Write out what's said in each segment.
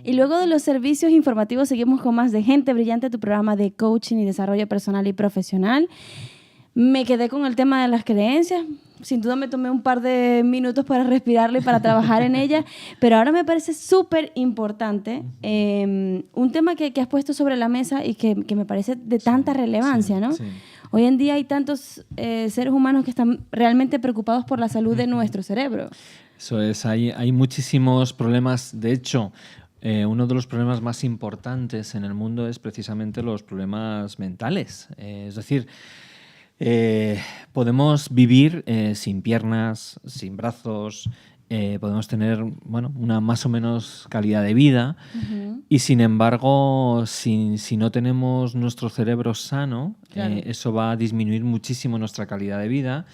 Y luego de los servicios informativos seguimos con más de Gente Brillante, tu programa de coaching y desarrollo personal y profesional. Me quedé con el tema de las creencias. Sin duda me tomé un par de minutos para respirarla y para trabajar en ella, pero ahora me parece súper importante un tema que has puesto sobre la mesa y que me parece de tanta relevancia, ¿no? Sí. Hoy en día hay tantos seres humanos que están realmente preocupados por la salud de nuestro cerebro. Eso es, hay muchísimos problemas. De hecho, uno de los problemas más importantes en el mundo es precisamente los problemas mentales. Es decir, podemos vivir sin piernas, sin brazos, podemos tener una más o menos calidad de vida y sin embargo, si no tenemos nuestro cerebro sano, Claro. eso va a disminuir muchísimo nuestra calidad de vida.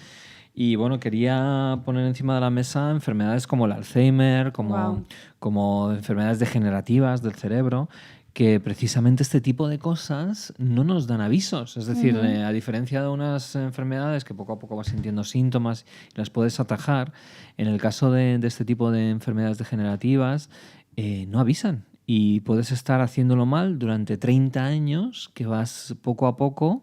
Y bueno, quería poner encima de la mesa enfermedades como el Alzheimer, como enfermedades degenerativas del cerebro, que precisamente este tipo de cosas no nos dan avisos. Es decir, a diferencia de unas enfermedades que poco a poco vas sintiendo síntomas y las puedes atajar, en el caso de este tipo de enfermedades degenerativas no avisan. Y puedes estar haciéndolo mal durante 30 años, que vas poco a poco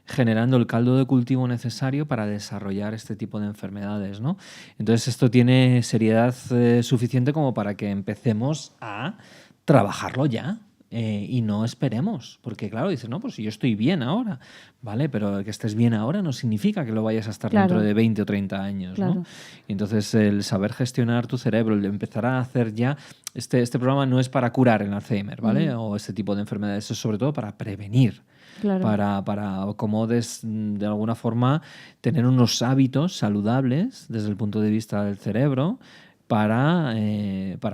generando el caldo de cultivo necesario para desarrollar este tipo de enfermedades, ¿no? Entonces esto tiene seriedad suficiente como para que empecemos a trabajarlo ya y no esperemos, porque claro, dices, no, pues si yo estoy bien ahora, ¿vale? Pero que estés bien ahora no significa que lo vayas a estar dentro de 20 o 30 años, ¿no? Y entonces el saber gestionar tu cerebro, el empezar a hacer ya... Este programa no es para curar el Alzheimer, ¿vale? O este tipo de enfermedades, es sobre todo para prevenir. Claro. Para como de alguna forma tener unos hábitos saludables desde el punto de vista del cerebro para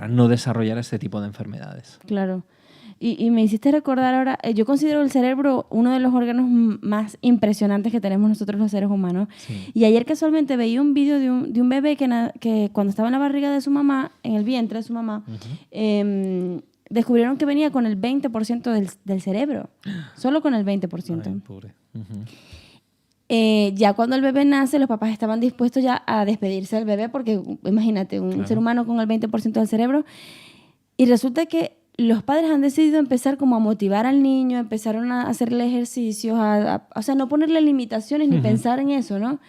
no desarrollar este tipo de enfermedades. Claro. Y me hiciste recordar ahora, yo considero el cerebro uno de los órganos más impresionantes que tenemos nosotros los seres humanos. Sí. Y ayer casualmente veía un vídeo de un bebé que cuando estaba en la barriga de su mamá, en el vientre de su mamá, descubrieron que venía con el 20% del cerebro. Solo con el 20%. Ay, pobre. Ya cuando el bebé nace, los papás estaban dispuestos ya a despedirse del bebé porque, imagínate, un ser humano con el 20% del cerebro. Y resulta que los padres han decidido empezar como a motivar al niño, empezaron a hacerle ejercicios, o sea, no ponerle limitaciones ni pensar en eso, ¿no?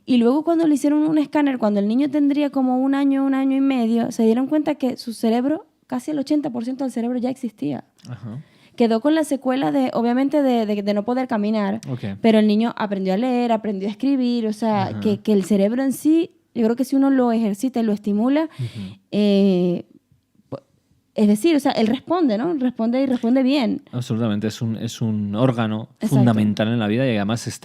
Y luego cuando le hicieron un escáner, cuando el niño tendría como un año y medio, se dieron cuenta que su cerebro, casi el 80% del cerebro ya existía. Ajá. Quedó con la secuela obviamente de no poder caminar, Okay. pero el niño aprendió a leer, aprendió a escribir, o sea, que el cerebro en sí, yo creo que si uno lo ejercita y lo estimula, es decir, o sea, él responde, ¿no? Responde y responde bien. Absolutamente, es un órgano Exacto. fundamental en la vida y además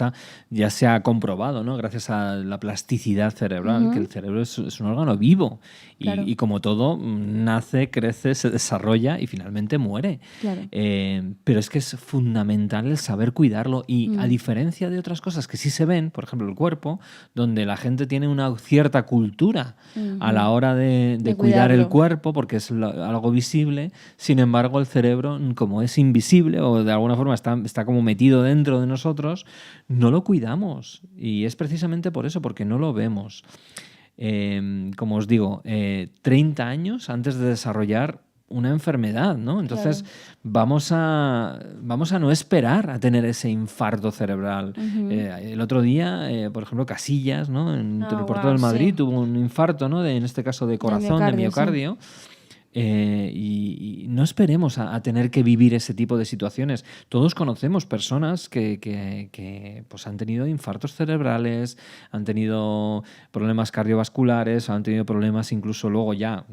ya se ha comprobado, ¿no? Gracias a la plasticidad cerebral, que el cerebro es un órgano vivo y como todo, nace, crece, se desarrolla y finalmente muere. Claro. Pero es que es fundamental el saber cuidarlo y a diferencia de otras cosas que sí se ven, por ejemplo el cuerpo, donde la gente tiene una cierta cultura a la hora de cuidar el cuerpo porque es algo visible, sin embargo el cerebro, como es invisible o de alguna forma está como metido dentro de nosotros, no lo cuidamos y es precisamente por eso, porque no lo vemos. Como os digo, 30 años antes de desarrollar una enfermedad, ¿no? Entonces vamos a no esperar a tener ese infarto cerebral. El otro día, por ejemplo, Casillas, ¿no? En el puerto del Madrid tuvo un infarto, ¿no? En este caso de corazón, de miocardio. Y no esperemos a tener que vivir ese tipo de situaciones. Todos conocemos personas que pues han tenido infartos cerebrales, han tenido problemas cardiovasculares, han tenido problemas incluso luego ya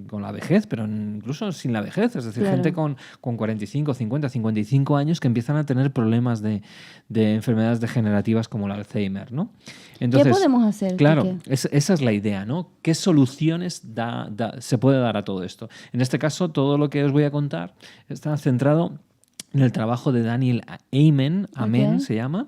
con la vejez, pero incluso sin la vejez. Es decir, gente con 45, 50, 55 años que empiezan a tener problemas de enfermedades degenerativas como el Alzheimer, ¿no? Entonces, ¿qué podemos hacer? Claro, esa es la idea, ¿no? ¿Qué soluciones se puede dar a todo esto? En este caso, todo lo que os voy a contar está centrado en el trabajo de Daniel Amen, se llama,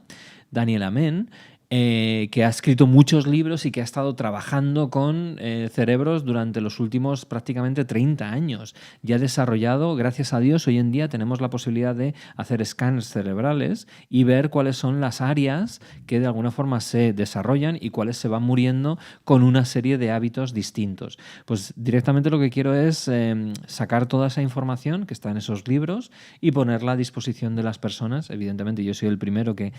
Daniel Amen, que ha escrito muchos libros y que ha estado trabajando con cerebros durante los últimos prácticamente 30 años. Ya ha desarrollado, gracias a Dios, hoy en día tenemos la posibilidad de hacer scans cerebrales y ver cuáles son las áreas que de alguna forma se desarrollan y cuáles se van muriendo con una serie de hábitos distintos. Pues directamente lo que quiero es sacar toda esa información que está en esos libros y ponerla a disposición de las personas. Evidentemente yo soy el primero que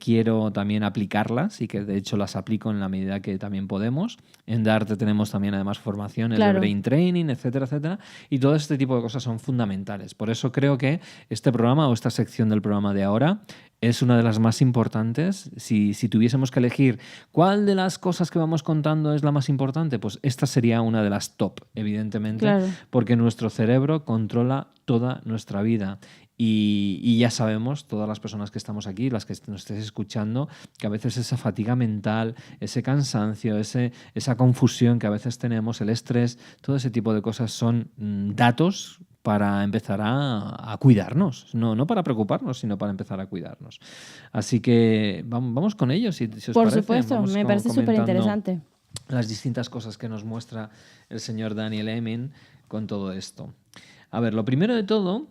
quiero también aplicar y que de hecho las aplico en la medida que también podemos. En Darte tenemos también además formaciones de Brain Training, etcétera, etcétera. Y todo este tipo de cosas son fundamentales. Por eso creo que este programa o esta sección del programa de ahora es una de las más importantes. Si tuviésemos que elegir cuál de las cosas que vamos contando es la más importante, pues esta sería una de las top, evidentemente, porque nuestro cerebro controla toda nuestra vida. Y ya sabemos, todas las personas que estamos aquí, las que nos estéis escuchando, que a veces esa fatiga mental, ese cansancio, esa confusión que a veces tenemos, el estrés, todo ese tipo de cosas son datos para empezar a cuidarnos. No para preocuparnos, sino para empezar a cuidarnos. Así que vamos con ello, si os Por parece. Supuesto, me parece súper interesante. Las distintas cosas que nos muestra el señor Daniel Amen con todo esto. A ver, lo primero de todo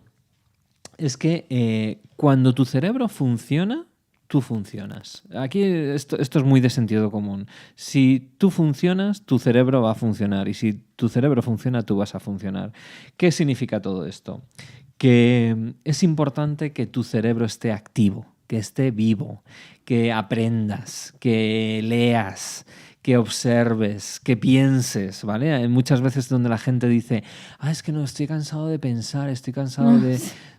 es que cuando tu cerebro funciona, tú funcionas. Aquí esto es muy de sentido común. Si tú funcionas, tu cerebro va a funcionar. Y si tu cerebro funciona, tú vas a funcionar. ¿Qué significa todo esto? Que es importante que tu cerebro esté activo, que esté vivo, que aprendas, que leas, que observes, que pienses, ¿vale? Hay muchas veces donde la gente dice, es que no, estoy cansado de pensar, estoy cansado de...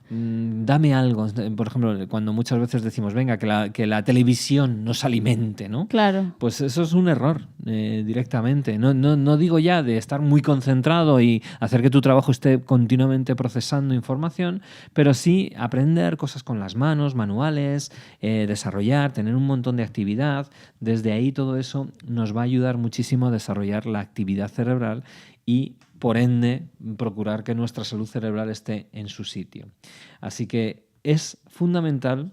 dame algo. Por ejemplo, cuando muchas veces decimos, venga, que la televisión nos alimente, ¿no? Claro. Pues eso es un error, directamente. No digo ya de estar muy concentrado y hacer que tu trabajo esté continuamente procesando información, pero sí aprender cosas con las manos, manuales, desarrollar, tener un montón de actividad. Desde ahí todo eso nos va a ayudar muchísimo a desarrollar la actividad cerebral y, por ende, procurar que nuestra salud cerebral esté en su sitio. Así que es fundamental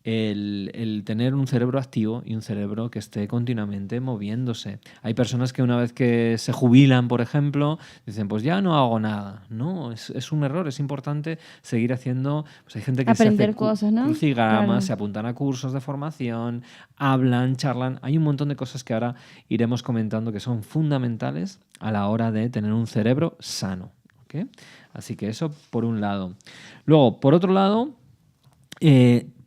el tener un cerebro activo y un cerebro que esté continuamente moviéndose. Hay personas que una vez que se jubilan, por ejemplo, dicen, pues ya no hago nada. No, es un error. Es importante seguir haciendo... Pues hay gente que aprender se hace cosas, ¿no? crucigramas, se apuntan a cursos de formación, hablan, charlan. Hay un montón de cosas que ahora iremos comentando que son fundamentales a la hora de tener un cerebro sano. ¿Okay? Así que eso por un lado. Luego, por otro lado,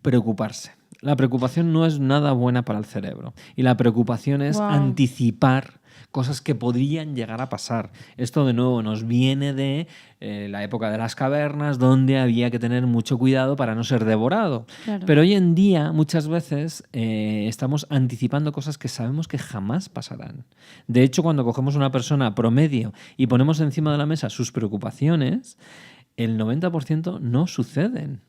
preocuparse. La preocupación no es nada buena para el cerebro. Y la preocupación es anticipar cosas que podrían llegar a pasar. Esto, de nuevo, nos viene de la época de las cavernas, donde había que tener mucho cuidado para no ser devorado. Claro. Pero hoy en día, muchas veces, estamos anticipando cosas que sabemos que jamás pasarán. De hecho, cuando cogemos una persona promedio y ponemos encima de la mesa sus preocupaciones, el 90% no suceden.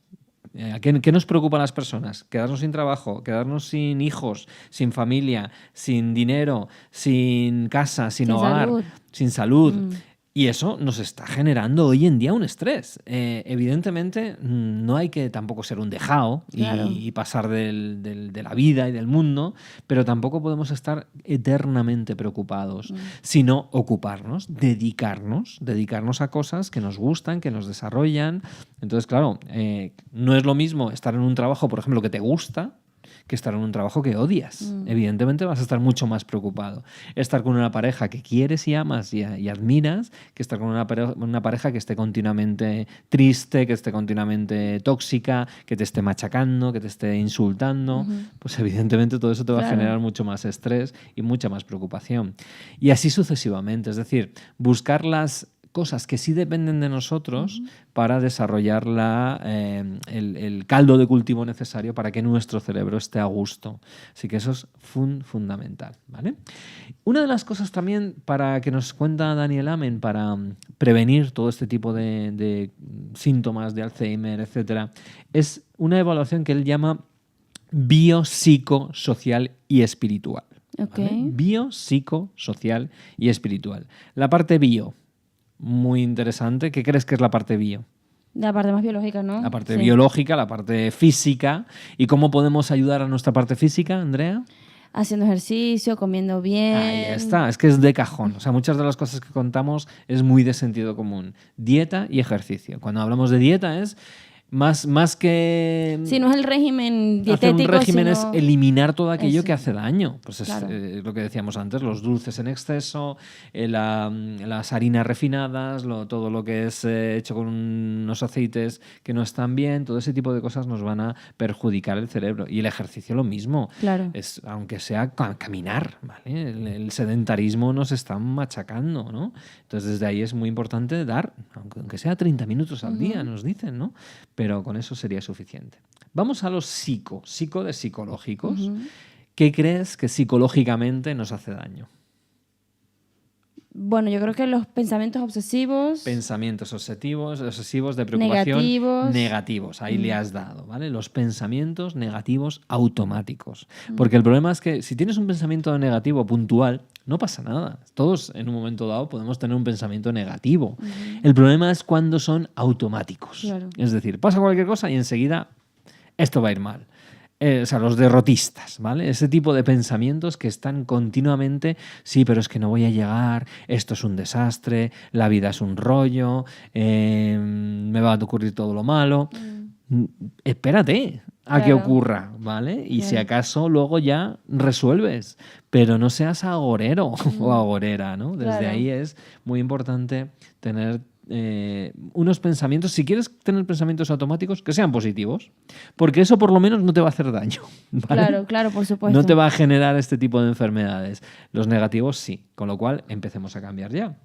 ¿Qué nos preocupa a las personas? Quedarnos sin trabajo, quedarnos sin hijos, sin familia, sin dinero, sin casa, sin hogar, salud. sin salud. Y eso nos está generando hoy en día un estrés. Evidentemente, no hay que tampoco ser un dejado y pasar de la vida y del mundo, pero tampoco podemos estar eternamente preocupados, sino ocuparnos, dedicarnos a cosas que nos gustan, que nos desarrollan. Entonces, claro, no es lo mismo estar en un trabajo, por ejemplo, que te gusta, que estar en un trabajo que odias. Evidentemente vas a estar mucho más preocupado. Estar con una pareja que quieres y amas y admiras, que estar con una pareja que esté continuamente triste, que esté continuamente tóxica, que te esté machacando, que te esté insultando. Pues evidentemente todo eso te va a generar mucho más estrés y mucha más preocupación. Y así sucesivamente. Es decir, buscar las cosas que sí dependen de nosotros para desarrollar el caldo de cultivo necesario para que nuestro cerebro esté a gusto. Así que eso es fundamental, ¿vale? Una de las cosas también para que nos cuenta Daniel Amen para prevenir todo este tipo de síntomas de Alzheimer, etcétera, es una evaluación que él llama biopsicosocial y espiritual. Okay. ¿Vale? Biopsicosocial y espiritual. La parte bio, muy interesante. ¿Qué crees que es la parte bio? La parte más biológica, ¿no? La parte biológica, la parte física. ¿Y cómo podemos ayudar a nuestra parte física, Andrea? haciendo ejercicio, comiendo bien. Ahí está, es que es de cajón. O sea, muchas de las cosas que contamos es muy de sentido común. Dieta y ejercicio. Cuando hablamos de dieta es más que... Sí, no es el régimen dietético, hacer un régimen sino... es eliminar todo aquello Eso. que hace daño. Pues es Claro. lo que decíamos antes, los dulces en exceso, las harinas refinadas, todo lo que es hecho con unos aceites que no están bien, todo ese tipo de cosas nos van a perjudicar el cerebro. Y el ejercicio lo mismo. Claro. Aunque sea caminar, ¿vale? El sedentarismo nos está machacando, ¿no? Entonces desde ahí es muy importante dar, aunque sea 30 minutos al día, nos dicen, ¿no? Pero con eso sería suficiente. Vamos a los psico de psicológicos. ¿Qué crees que psicológicamente nos hace daño? Bueno, yo creo que los pensamientos obsesivos... Pensamientos obsesivos de preocupación negativos. Ahí le has dado, ¿vale? Los pensamientos negativos automáticos. Porque el problema es que si tienes un pensamiento negativo puntual, no pasa nada. Todos en un momento dado podemos tener un pensamiento negativo. El problema es cuando son automáticos. Claro. Es decir, pasa cualquier cosa y enseguida esto va a ir mal. O sea, los derrotistas, ¿vale? Ese tipo de pensamientos que están continuamente, sí, pero es que no voy a llegar, esto es un desastre, la vida es un rollo, me va a ocurrir todo lo malo. Espérate a que ocurra, ¿vale? Y si acaso luego ya resuelves, pero no seas agorero o agorera, ¿no? Desde ahí es muy importante tener unos pensamientos, si quieres tener pensamientos automáticos, que sean positivos, porque eso por lo menos no te va a hacer daño, ¿vale? Claro, por supuesto. No te va a generar este tipo de enfermedades. Los negativos sí, con lo cual empecemos a cambiar ya.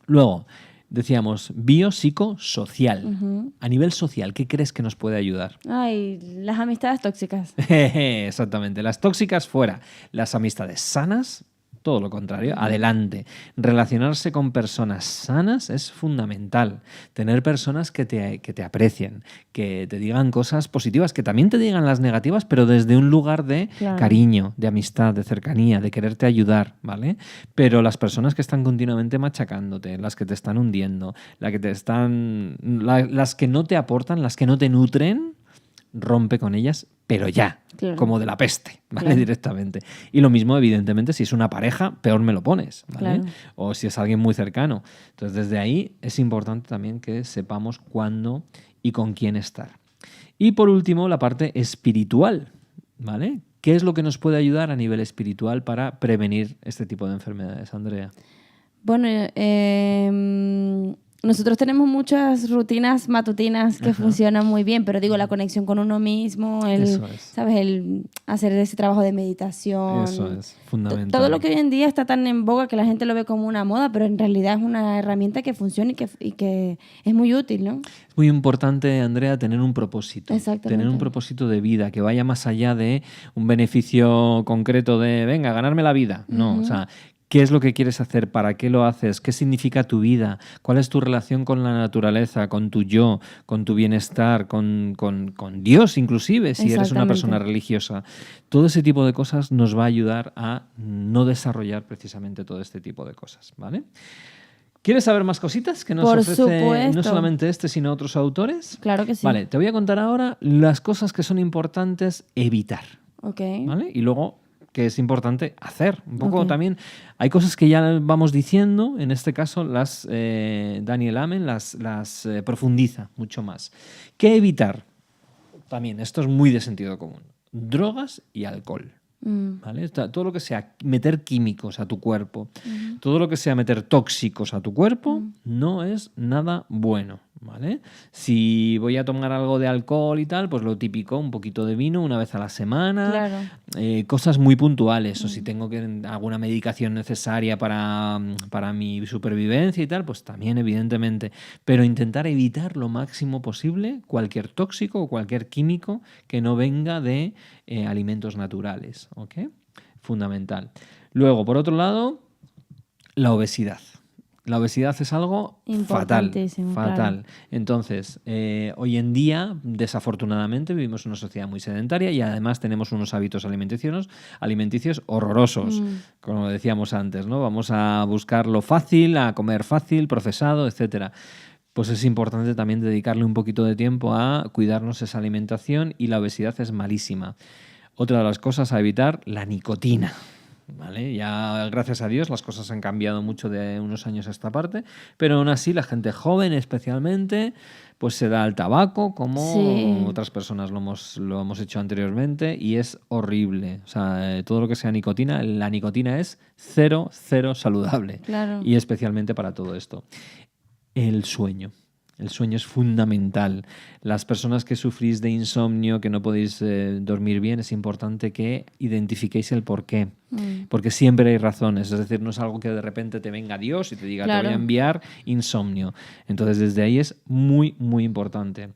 Luego, decíamos biopsicosocial. A nivel social, ¿qué crees que nos puede ayudar? Ay, las amistades tóxicas. Exactamente, las tóxicas fuera, las amistades sanas, todo lo contrario, adelante. Relacionarse con personas sanas es fundamental. Tener personas que te aprecien, que te digan cosas positivas, que también te digan las negativas, pero desde un lugar de cariño, de amistad, de cercanía, de quererte ayudar, ¿vale? Pero las personas que están continuamente machacándote, las que te están hundiendo, las que no te aportan, las que no te nutren, rompe con ellas, pero ya, como de la peste, ¿vale? Directamente. Y lo mismo, evidentemente, si es una pareja, peor me lo pones, ¿vale? O si es alguien muy cercano. Entonces, desde ahí es importante también que sepamos cuándo y con quién estar. Y por último, la parte espiritual, ¿vale? ¿Qué es lo que nos puede ayudar a nivel espiritual para prevenir este tipo de enfermedades, Andrea? Bueno, nosotros tenemos muchas rutinas matutinas que funcionan muy bien, pero digo, la conexión con uno mismo, ¿sabes? El hacer ese trabajo de meditación. Eso es fundamental. Todo lo que hoy en día está tan en boga que la gente lo ve como una moda, pero en realidad es una herramienta que funciona y que es muy útil, ¿no? Es muy importante, Andrea, tener un propósito. Exactamente. Tener un propósito de vida que vaya más allá de un beneficio concreto de, venga, ganarme la vida. No, o sea, ¿qué es lo que quieres hacer? ¿Para qué lo haces? ¿Qué significa tu vida? ¿Cuál es tu relación con la naturaleza, con tu yo, con tu bienestar, con Dios inclusive, si eres una persona religiosa? Todo ese tipo de cosas nos va a ayudar a no desarrollar precisamente todo este tipo de cosas, ¿vale? ¿Quieres saber más cositas que nos ofrece no solamente sino otros autores? Claro que sí. Vale, te voy a contar ahora las cosas que son importantes evitar. ¿Vale? Y luego que es importante hacer. Un poco también, hay cosas que ya vamos diciendo, en este caso Daniel Amen las profundiza mucho más. ¿Qué evitar? También, esto es muy de sentido común. Drogas y alcohol. ¿Vale? Todo lo que sea meter químicos a tu cuerpo, todo lo que sea meter tóxicos a tu cuerpo, no es nada bueno, ¿vale? Si voy a tomar algo de alcohol y tal, pues lo típico, un poquito de vino una vez a la semana, cosas muy puntuales, o si tengo alguna medicación necesaria para mi supervivencia y tal, pues también evidentemente, pero intentar evitar lo máximo posible cualquier tóxico o cualquier químico que no venga de alimentos naturales, ¿ok? Fundamental. Luego, por otro lado, la obesidad. La obesidad es algo fatal. Claro. Entonces, hoy en día, desafortunadamente, vivimos en una sociedad muy sedentaria y además tenemos unos hábitos alimenticios horrorosos, como decíamos antes, ¿no? Vamos a buscar lo fácil, a comer fácil, procesado, etcétera. Pues es importante también dedicarle un poquito de tiempo a cuidarnos esa alimentación y la obesidad es malísima. Otra de las cosas a evitar, la nicotina. ¿Vale? Ya, gracias a Dios, las cosas han cambiado mucho de unos años a esta parte, pero aún así la gente joven especialmente pues se da al tabaco como otras personas lo hemos hecho anteriormente y es horrible. O sea, todo lo que sea nicotina, la nicotina es cero saludable. Claro. Y especialmente para todo esto. El sueño. El sueño es fundamental. Las personas que sufrís de insomnio, que no podéis dormir bien, es importante que identifiquéis el porqué. Porque siempre hay razones. Es decir, no es algo que de repente te venga Dios y te diga, te voy a enviar insomnio. Entonces, desde ahí es muy, muy importante.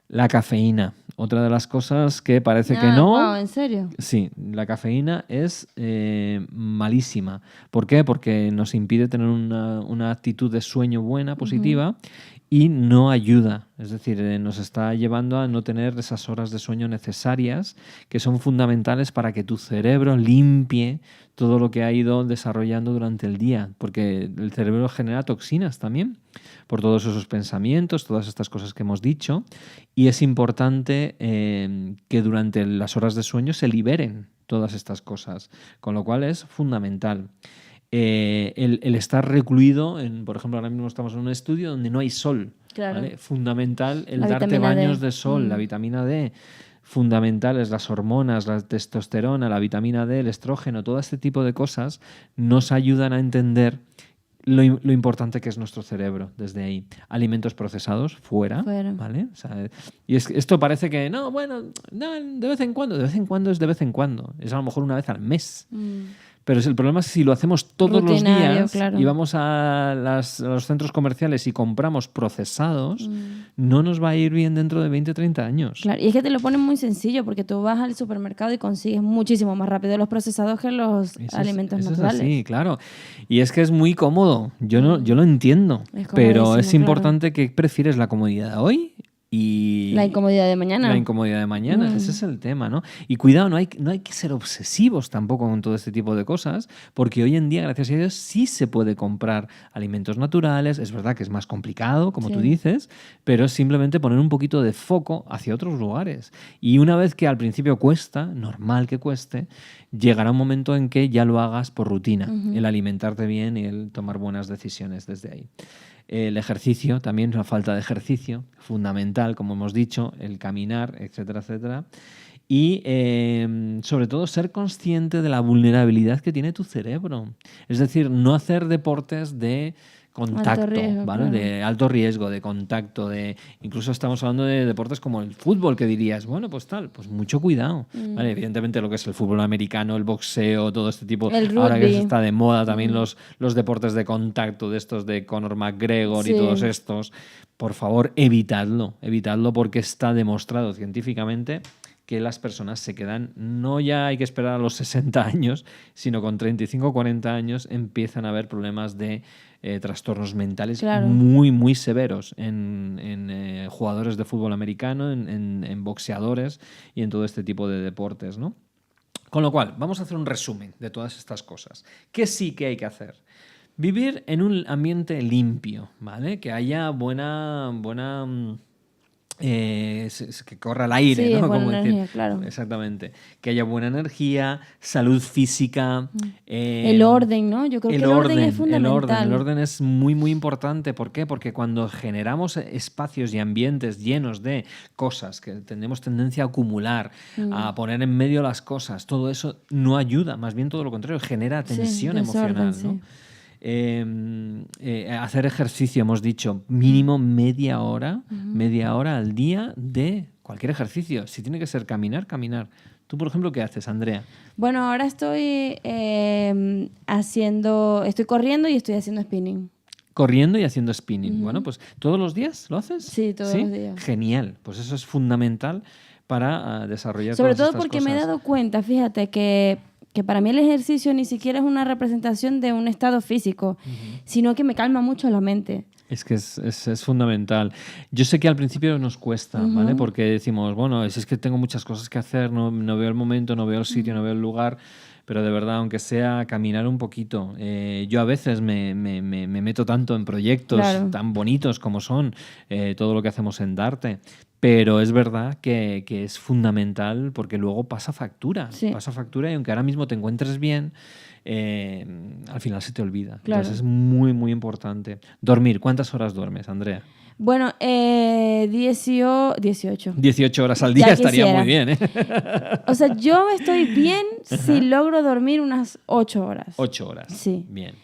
La cafeína. Otra de las cosas que parece que no... Wow, ¿en serio? Sí, la cafeína es malísima. ¿Por qué? Porque nos impide tener una actitud de sueño buena, positiva, y no ayuda. Es decir, nos está llevando a no tener esas horas de sueño necesarias que son fundamentales para que tu cerebro limpie todo lo que ha ido desarrollando durante el día. Porque el cerebro genera toxinas también por todos esos pensamientos, todas estas cosas que hemos dicho. Y es importante que durante las horas de sueño se liberen todas estas cosas. Con lo cual es fundamental. El estar recluido, por ejemplo, ahora mismo estamos en un estudio donde no hay sol. Claro. ¿Vale? Fundamental el La darte baños D. de sol, la vitamina D. Fundamentales las hormonas, la testosterona, la vitamina D, el estrógeno, todo este tipo de cosas nos ayudan a entender lo importante que es nuestro cerebro desde ahí. Alimentos procesados, fuera. ¿Vale? O sea, y esto parece que, no, de vez en cuando. De vez en cuando es de vez en cuando. Es a lo mejor una vez al mes. Pero el problema es si lo hacemos todos los días y vamos a los centros comerciales y compramos procesados, no nos va a ir bien dentro de 20 30 años. Claro, y es que te lo ponen muy sencillo porque tú vas al supermercado y consigues muchísimo más rápido los procesados que los alimentos naturales. Sí, claro. Y es que es muy cómodo. Yo lo entiendo, pero es importante que prefieres la comodidad de hoy y la incomodidad de mañana. La incomodidad de mañana, ese es el tema, ¿no? Y cuidado, no hay que ser obsesivos tampoco con todo este tipo de cosas, porque hoy en día, gracias a Dios, sí se puede comprar alimentos naturales. Es verdad que es más complicado, como tú dices, pero es simplemente poner un poquito de foco hacia otros lugares. Y una vez que al principio cuesta, normal que cueste, llegará un momento en que ya lo hagas por rutina, el alimentarte bien y el tomar buenas decisiones desde ahí. El ejercicio, también la falta de ejercicio, fundamental, como hemos dicho, el caminar, etcétera, etcétera. Y sobre todo ser consciente de la vulnerabilidad que tiene tu cerebro. Es decir, no hacer deportes de contacto, riesgo, ¿vale? Claro. De alto riesgo, de contacto, incluso estamos hablando de deportes como el fútbol, que dirías, bueno, pues mucho cuidado. ¿Vale? Evidentemente lo que es el fútbol americano, el boxeo, todo este tipo, ahora que está de moda también los deportes de contacto, de estos de Conor McGregor y todos estos, por favor, evitadlo porque está demostrado científicamente que las personas se quedan, no ya hay que esperar a los 60 años, sino con 35 o 40 años empiezan a haber problemas de trastornos mentales muy, muy severos en jugadores de fútbol americano, en boxeadores y en todo este tipo de deportes, ¿no? Con lo cual, vamos a hacer un resumen de todas estas cosas. ¿Qué sí que hay que hacer? Vivir en un ambiente limpio, ¿vale? Que haya buena que corra el aire, ¿no? Buena Como energía, decir, claro. Exactamente. Que haya buena energía, salud física. El orden, ¿no? Yo creo que el orden es fundamental. El orden es muy, muy importante. ¿Por qué? Porque cuando generamos espacios y ambientes llenos de cosas que tenemos tendencia a acumular, a poner en medio las cosas, todo eso no ayuda, más bien todo lo contrario, genera tensión emocional, ¿no? Hacer ejercicio, hemos dicho, mínimo media hora al día de cualquier ejercicio. Si tiene que ser caminar. ¿Tú, por ejemplo, qué haces, Andrea? Bueno, ahora estoy estoy corriendo y estoy haciendo spinning. Corriendo y haciendo spinning. Bueno, pues ¿todos los días lo haces? Sí, todos los días. Genial. Pues eso es fundamental para desarrollar sobre todas todo estas porque cosas. me he dado cuenta, fíjate, que para mí el ejercicio ni siquiera es una representación de un estado físico, sino que me calma mucho la mente. Es que es fundamental. Yo sé que al principio nos cuesta, ¿vale? Porque decimos, bueno, es que tengo muchas cosas que hacer, no veo el momento, no veo el sitio, no veo el lugar, pero de verdad, aunque sea caminar un poquito. Yo a veces me meto tanto en proyectos tan bonitos como son todo lo que hacemos en Darte, pero es verdad que es fundamental porque luego pasa factura. Pasa factura y aunque ahora mismo te encuentres bien, al final se te olvida. Entonces es muy, muy importante. Dormir. ¿Cuántas horas duermes, Andrea? Bueno, 18. 18 horas al día estaría muy bien, ¿eh? O sea, yo estoy bien si logro dormir unas 8 horas. 8 horas. Sí. Bien.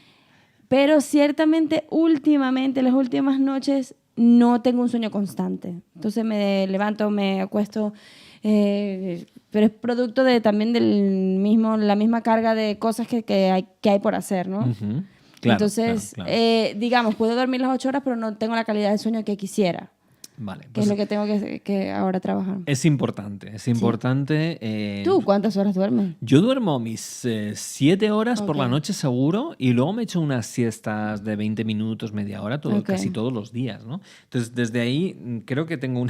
Pero ciertamente, últimamente, las últimas noches, no tengo un sueño constante. Entonces me levanto, me acuesto, pero es producto también la misma carga de cosas que hay por hacer, ¿no? Uh-huh. Claro, entonces, claro. Digamos, puedo dormir las 8 horas, pero no tengo la calidad de sueño que quisiera. Vale. Que es lo que tengo que ahora trabajar. Es importante, es importante. Sí. ¿Tú cuántas horas duermes? Yo duermo mis 7 horas por la noche seguro y luego me echo unas siestas de 20 minutos, media hora, casi todos los días, ¿no? Entonces, desde ahí creo que tengo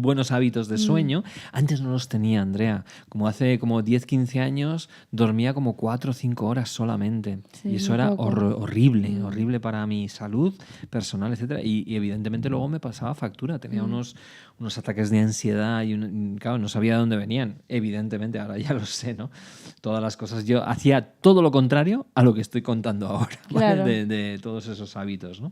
buenos hábitos de sueño. Antes no los tenía, Andrea. Como hace 10, 15 años dormía como 4 o 5 horas solamente. Sí, y eso era horrible, horrible para mi salud personal, etcétera. Y evidentemente luego me pasaba factura. Tenía unos ataques de ansiedad y claro, no sabía de dónde venían. Evidentemente, ahora ya lo sé, ¿no? Todas las cosas. Yo hacía todo lo contrario a lo que estoy contando ahora, ¿vale? Claro. de todos esos hábitos, ¿no?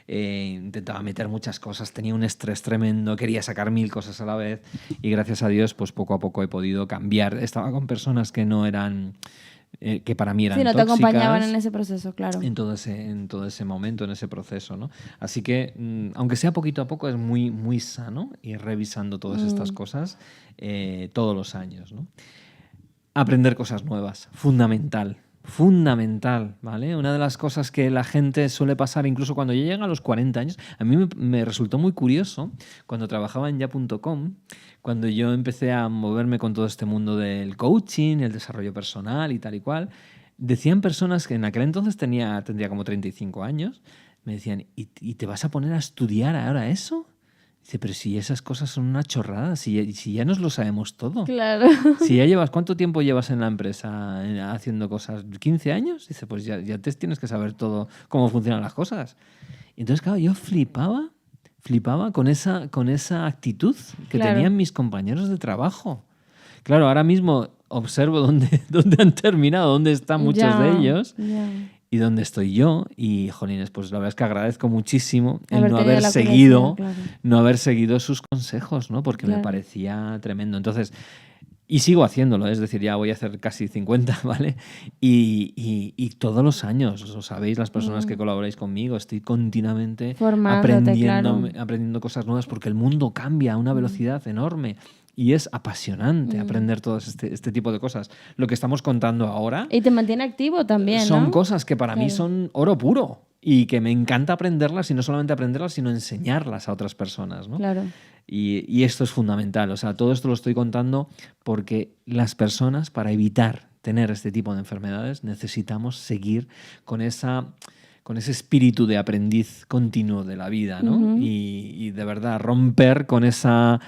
Intentaba meter muchas cosas, tenía un estrés tremendo, quería sacar 1000 cosas a la vez y gracias a Dios, pues poco a poco he podido cambiar. Estaba con personas que no eran... que para mí eran tóxicas. Sí, no te acompañaban en ese proceso, claro. En todo ese momento, en ese proceso, ¿no? Así que, aunque sea poquito a poco, es muy, muy sano ir revisando todas estas cosas todos los años, ¿no? Aprender cosas nuevas, fundamental, ¿vale? Una de las cosas que la gente suele pasar, incluso cuando ya llega a los 40 años, a mí me resultó muy curioso cuando trabajaba en ya.com, cuando yo empecé a moverme con todo este mundo del coaching, el desarrollo personal y tal y cual, decían personas que en aquel entonces tendría como 35 años, me decían, ¿y te vas a poner a estudiar ahora eso? Dice, pero si esas cosas son una chorrada, si ya nos lo sabemos todo. Claro. Si ya ¿cuánto tiempo llevas en la empresa haciendo cosas? ¿15 años? Dice, pues ya te tienes que saber todo cómo funcionan las cosas. Y entonces, claro, yo flipaba con esa actitud que tenían mis compañeros de trabajo. Claro, ahora mismo observo dónde han terminado, dónde están muchos de ellos. Y dónde estoy yo, y jolines, pues la verdad es que agradezco muchísimo el no haber seguido sus consejos, ¿no? Porque me parecía tremendo. Entonces, y sigo haciéndolo, es decir, ya voy a hacer casi 50, ¿vale? Y todos los años, lo sabéis, las personas que colaboráis conmigo, estoy continuamente aprendiendo cosas nuevas porque el mundo cambia a una velocidad enorme. Y es apasionante aprender todo este tipo de cosas. Lo que estamos contando ahora... Y te mantiene activo también, son ¿no? cosas que para mí son oro puro y que me encanta aprenderlas y no solamente aprenderlas, sino enseñarlas a otras personas, ¿no? Claro. Y esto es fundamental. O sea, todo esto lo estoy contando porque las personas, para evitar tener este tipo de enfermedades, necesitamos seguir con ese espíritu de aprendiz continuo de la vida, ¿no? Y de verdad romper con esa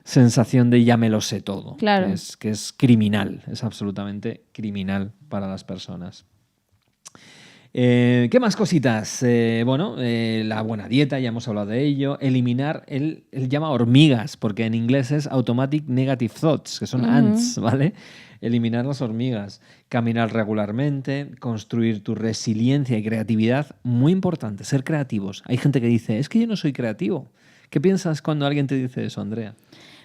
sensación de ya me lo sé todo, claro. que es criminal, es absolutamente criminal para las personas. ¿Qué más cositas? La buena dieta, ya hemos hablado de ello. Eliminar, él llama hormigas, porque en inglés es automatic negative thoughts, que son ants, ¿vale? Eliminar las hormigas. Caminar regularmente, construir tu resiliencia y creatividad. Muy importante, ser creativos. Hay gente que dice, es que yo no soy creativo. ¿Qué piensas cuando alguien te dice eso, Andrea?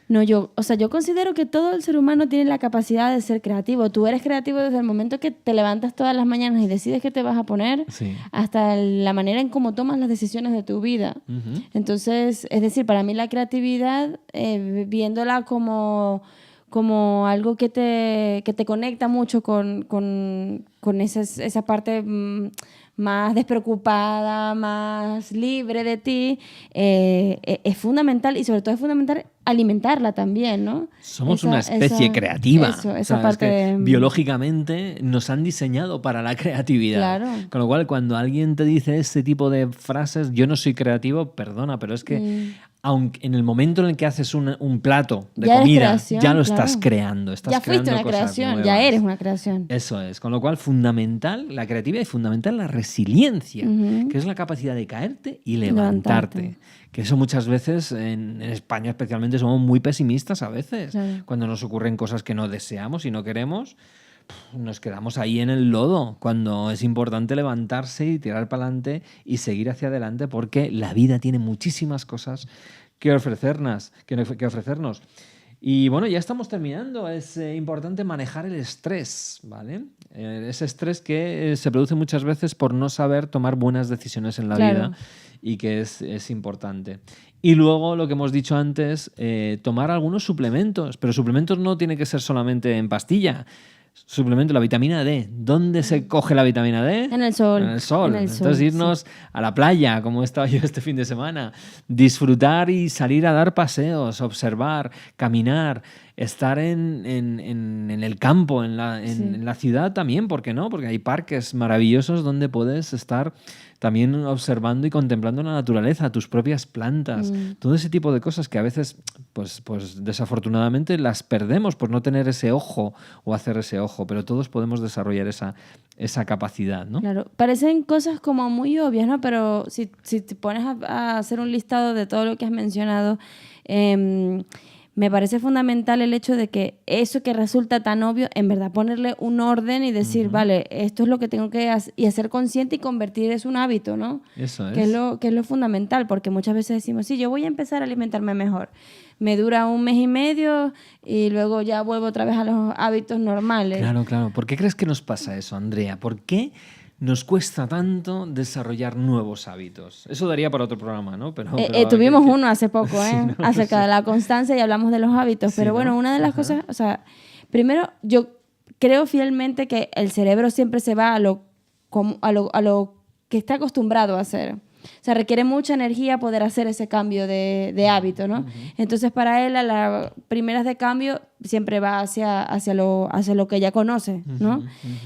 No, yo considero que todo el ser humano tiene la capacidad de ser creativo. Tú eres creativo desde el momento que te levantas todas las mañanas y decides qué te vas a poner, hasta la manera en cómo tomas las decisiones de tu vida. Entonces, es decir, para mí la creatividad, viéndola como algo que te conecta mucho con esa parte más despreocupada, más libre de ti, es fundamental, y sobre todo es fundamental alimentarla también, ¿no? Somos una especie creativa. Esa parte biológicamente nos han diseñado para la creatividad. Claro. Con lo cual, cuando alguien te dice este tipo de frases, yo no soy creativo, perdona, pero es que aunque en el momento en el que haces un plato de comida, ya lo estás creando. Ya fuiste una creación, nuevas. Ya eres una creación. Eso es. Con lo cual, fundamental la creatividad y fundamental la resiliencia, que es la capacidad de caerte y levantarte. Que eso muchas veces, en España especialmente, somos muy pesimistas a veces. Claro. Cuando nos ocurren cosas que no deseamos y no queremos, nos quedamos ahí en el lodo, cuando es importante levantarse y tirar para adelante y seguir hacia adelante, porque la vida tiene muchísimas cosas que ofrecernos. Y bueno, ya estamos terminando. Es importante manejar el estrés, ¿vale? Ese estrés que se produce muchas veces por no saber tomar buenas decisiones en la vida, y que es importante. Y luego, lo que hemos dicho antes, tomar algunos suplementos, pero suplementos no tiene que ser solamente en pastilla. Suplemento, la vitamina D. ¿Dónde se coge la vitamina D? En el sol. En el sol. Entonces, irnos a la playa, como he estado yo este fin de semana. Disfrutar y salir a dar paseos, observar, caminar, estar en el campo, en la ciudad también, ¿por qué no? Porque hay parques maravillosos donde puedes estar también observando y contemplando la naturaleza, tus propias plantas, todo ese tipo de cosas que a veces, pues desafortunadamente las perdemos por no tener ese ojo o hacer ese ojo, pero todos podemos desarrollar esa capacidad, ¿no? Claro, parecen cosas como muy obvias, ¿no? Pero si te pones a hacer un listado de todo lo que has mencionado, me parece fundamental el hecho de que eso que resulta tan obvio, en verdad ponerle un orden y decir, vale, esto es lo que tengo que hacer, y hacer consciente y convertir eso en un hábito, ¿no? Eso es. Que es lo fundamental, porque muchas veces decimos, sí, yo voy a empezar a alimentarme mejor. Me dura 1 mes y medio y luego ya vuelvo otra vez a los hábitos normales. Claro. ¿Por qué crees que nos pasa eso, Andrea? ¿Por qué nos cuesta tanto desarrollar nuevos hábitos? Eso daría para otro programa, ¿no? Pero tuvimos uno hace poco, acerca de la constancia, y hablamos de los hábitos. Pero bueno, una de las cosas, o sea, primero, yo creo fielmente que el cerebro siempre se va a lo que está acostumbrado a hacer. O sea, requiere mucha energía poder hacer ese cambio de hábito, ¿no? Entonces, para él, a las primeras de cambio siempre va hacia lo que ya conoce, ¿no?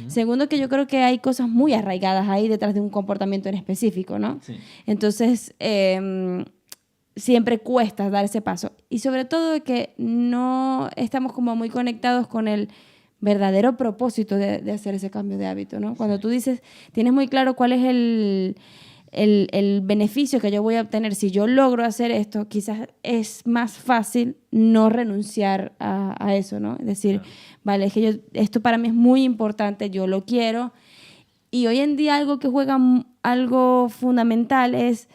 Segundo, que yo creo que hay cosas muy arraigadas ahí detrás de un comportamiento en específico, ¿no? Sí. Entonces, siempre cuesta dar ese paso. Y sobre todo que no estamos como muy conectados con el verdadero propósito de hacer ese cambio de hábito, ¿no? Cuando tú dices, tienes muy claro cuál es el beneficio que yo voy a obtener si yo logro hacer esto, quizás es más fácil no renunciar a eso, ¿no? Es decir, vale, es que esto para mí es muy importante, yo lo quiero. Y hoy en día algo que juega algo fundamental es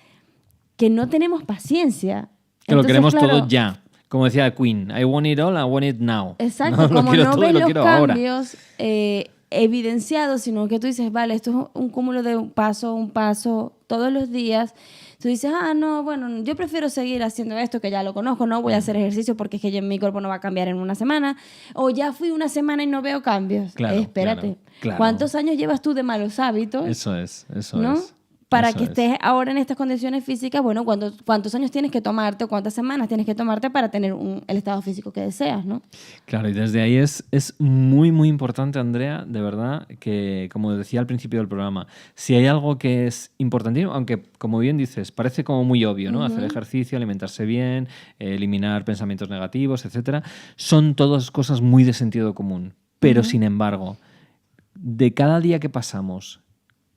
que no tenemos paciencia. Que lo queremos todo ya. Como decía Queen, I want it all, I want it now. Exacto, como no ves los cambios evidenciados, sino que tú dices, vale, esto es un cúmulo de un paso, todos los días. Tú dices, no, bueno, yo prefiero seguir haciendo esto que ya lo conozco, no voy a hacer ejercicio porque es que mi cuerpo no va a cambiar en una semana, o ya fui una semana y no veo cambios. Claro, espérate, claro. ¿Cuántos años llevas tú de malos hábitos? Eso es. Para que estés ahora en estas condiciones físicas, bueno, ¿cuántos años tienes que tomarte o cuántas semanas tienes que tomarte para tener el estado físico que deseas, ¿no? Claro, y desde ahí es muy, muy importante, Andrea, de verdad, que, como decía al principio del programa, si hay algo que es importantísimo, aunque, como bien dices, parece como muy obvio, ¿no? Hacer ejercicio, alimentarse bien, eliminar pensamientos negativos, etcétera, son todas cosas muy de sentido común. Pero, sin embargo, de cada día que pasamos,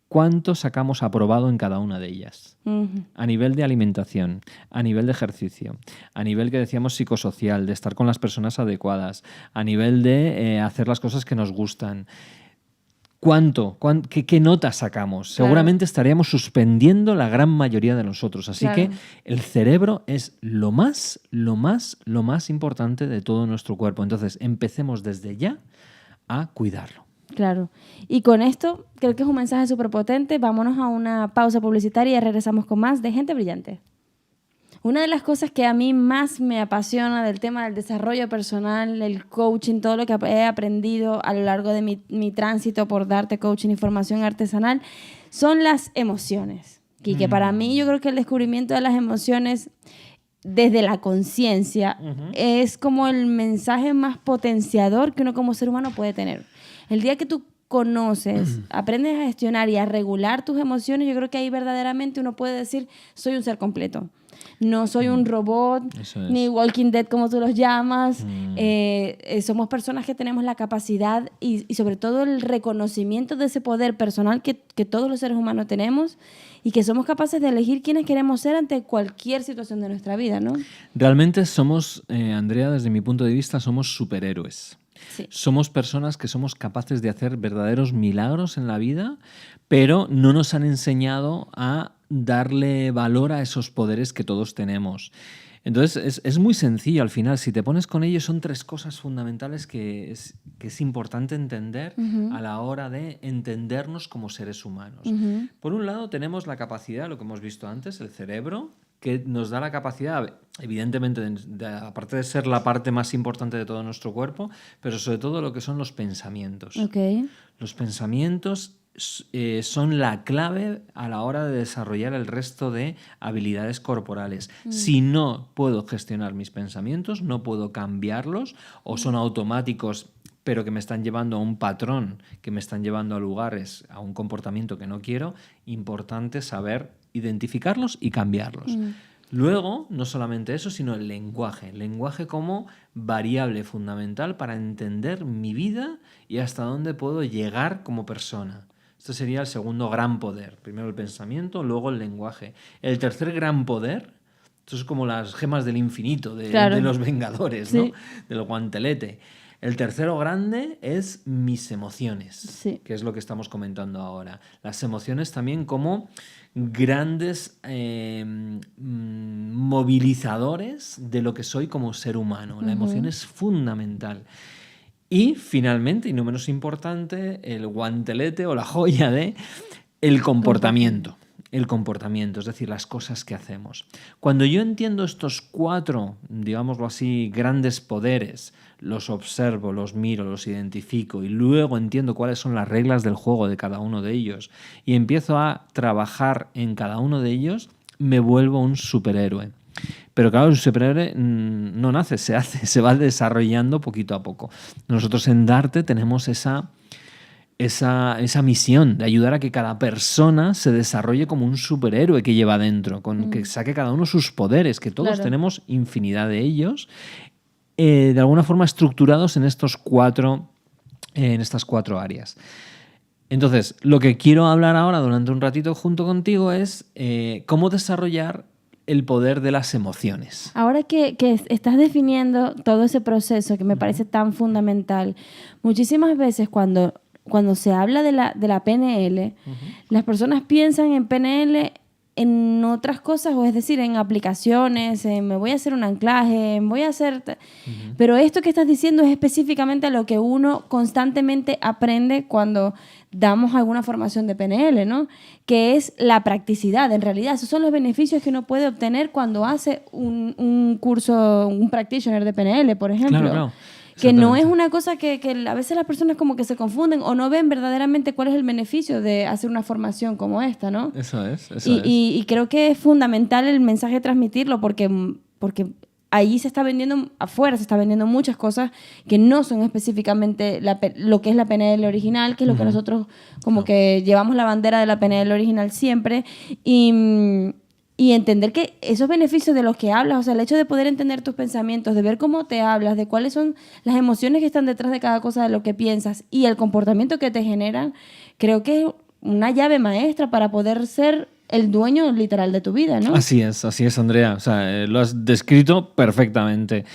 ¿cuánto sacamos aprobado en cada una de ellas? A nivel de alimentación, a nivel de ejercicio, a nivel que decíamos psicosocial, de estar con las personas adecuadas, a nivel de hacer las cosas que nos gustan. ¿Qué notas sacamos? Claro. Seguramente estaríamos suspendiendo la gran mayoría de nosotros. Así que el cerebro es lo más importante de todo nuestro cuerpo. Entonces, empecemos desde ya a cuidarlo. Claro. Y con esto, creo que es un mensaje súper potente. Vámonos a una pausa publicitaria y regresamos con más de Gente Brillante. Una de las cosas que a mí más me apasiona del tema del desarrollo personal, el coaching, todo lo que he aprendido a lo largo de mi tránsito por darte coaching y formación artesanal, son las emociones. Y que para mí yo creo que el descubrimiento de las emociones desde la conciencia es como el mensaje más potenciador que uno como ser humano puede tener. El día que tú conoces, aprendes a gestionar y a regular tus emociones, yo creo que ahí verdaderamente uno puede decir, soy un ser completo. No soy un robot, ni Walking Dead como tú los llamas. Somos personas que tenemos la capacidad y sobre todo el reconocimiento de ese poder personal que todos los seres humanos tenemos y que somos capaces de elegir quiénes queremos ser ante cualquier situación de nuestra vida, ¿no? Realmente somos, Andrea, desde mi punto de vista, somos superhéroes. Sí. Somos personas que somos capaces de hacer verdaderos milagros en la vida, pero no nos han enseñado a darle valor a esos poderes que todos tenemos. Entonces, es muy sencillo al final. Si te pones con ello, son 3 cosas fundamentales que es importante entender a la hora de entendernos como seres humanos. Por un lado, tenemos la capacidad, lo que hemos visto antes, el cerebro, que nos da la capacidad, evidentemente, aparte de ser la parte más importante de todo nuestro cuerpo, pero sobre todo lo que son los pensamientos. Okay. Los pensamientos son la clave a la hora de desarrollar el resto de habilidades corporales. Si no puedo gestionar mis pensamientos, no puedo cambiarlos, o son automáticos pero que me están llevando a un patrón, que me están llevando a lugares, a un comportamiento que no quiero, importante saber identificarlos y cambiarlos. Luego, no solamente eso, sino el lenguaje. El lenguaje como variable fundamental para entender mi vida y hasta dónde puedo llegar como persona. Esto sería el segundo gran poder. Primero el pensamiento, luego el lenguaje. El tercer gran poder, esto es como las gemas del infinito de los Vengadores, sí, ¿no? Del guantelete. El tercero grande es mis emociones, sí, que es lo que estamos comentando ahora. Las emociones también como grandes movilizadores de lo que soy como ser humano. La emoción es fundamental. Y finalmente, y no menos importante, el guantelete o la joya de el comportamiento. El comportamiento, es decir, las cosas que hacemos. Cuando yo entiendo estos 4, digámoslo así, grandes poderes, los observo, los miro, los identifico y luego entiendo cuáles son las reglas del juego de cada uno de ellos y empiezo a trabajar en cada uno de ellos, me vuelvo un superhéroe. Pero claro, un superhéroe no nace, se hace, se va desarrollando poquito a poco. Nosotros en Darte tenemos esa misión de ayudar a que cada persona se desarrolle como un superhéroe que lleva dentro, que saque cada uno sus poderes, que todos tenemos infinidad de ellos, de alguna forma estructurados en estas 4 áreas. Entonces, lo que quiero hablar ahora durante un ratito junto contigo es cómo desarrollar el poder de las emociones. Ahora que estás definiendo todo ese proceso que me parece tan fundamental, muchísimas veces cuando se habla de la PNL, las personas piensan en PNL en otras cosas, o es decir, en aplicaciones, me voy a hacer un anclaje, voy a hacer... Pero esto que estás diciendo es específicamente a lo que uno constantemente aprende cuando damos alguna formación de PNL, ¿no? Que es la practicidad, en realidad. Esos son los beneficios que uno puede obtener cuando hace un curso, un practitioner de PNL, por ejemplo. Claro. Que no es una cosa que a veces las personas como que se confunden o no ven verdaderamente cuál es el beneficio de hacer una formación como esta, ¿no? Eso es. Y creo que es fundamental el mensaje transmitirlo porque ahí se está vendiendo, afuera se está vendiendo muchas cosas que no son específicamente lo que es la PNL original, que es lo que nosotros como que llevamos la bandera de la PNL original siempre. Y entender que esos beneficios de los que hablas, o sea, el hecho de poder entender tus pensamientos, de ver cómo te hablas, de cuáles son las emociones que están detrás de cada cosa de lo que piensas y el comportamiento que te generan, creo que es una llave maestra para poder ser el dueño literal de tu vida, ¿no? Así es, Andrea. O sea, lo has descrito perfectamente.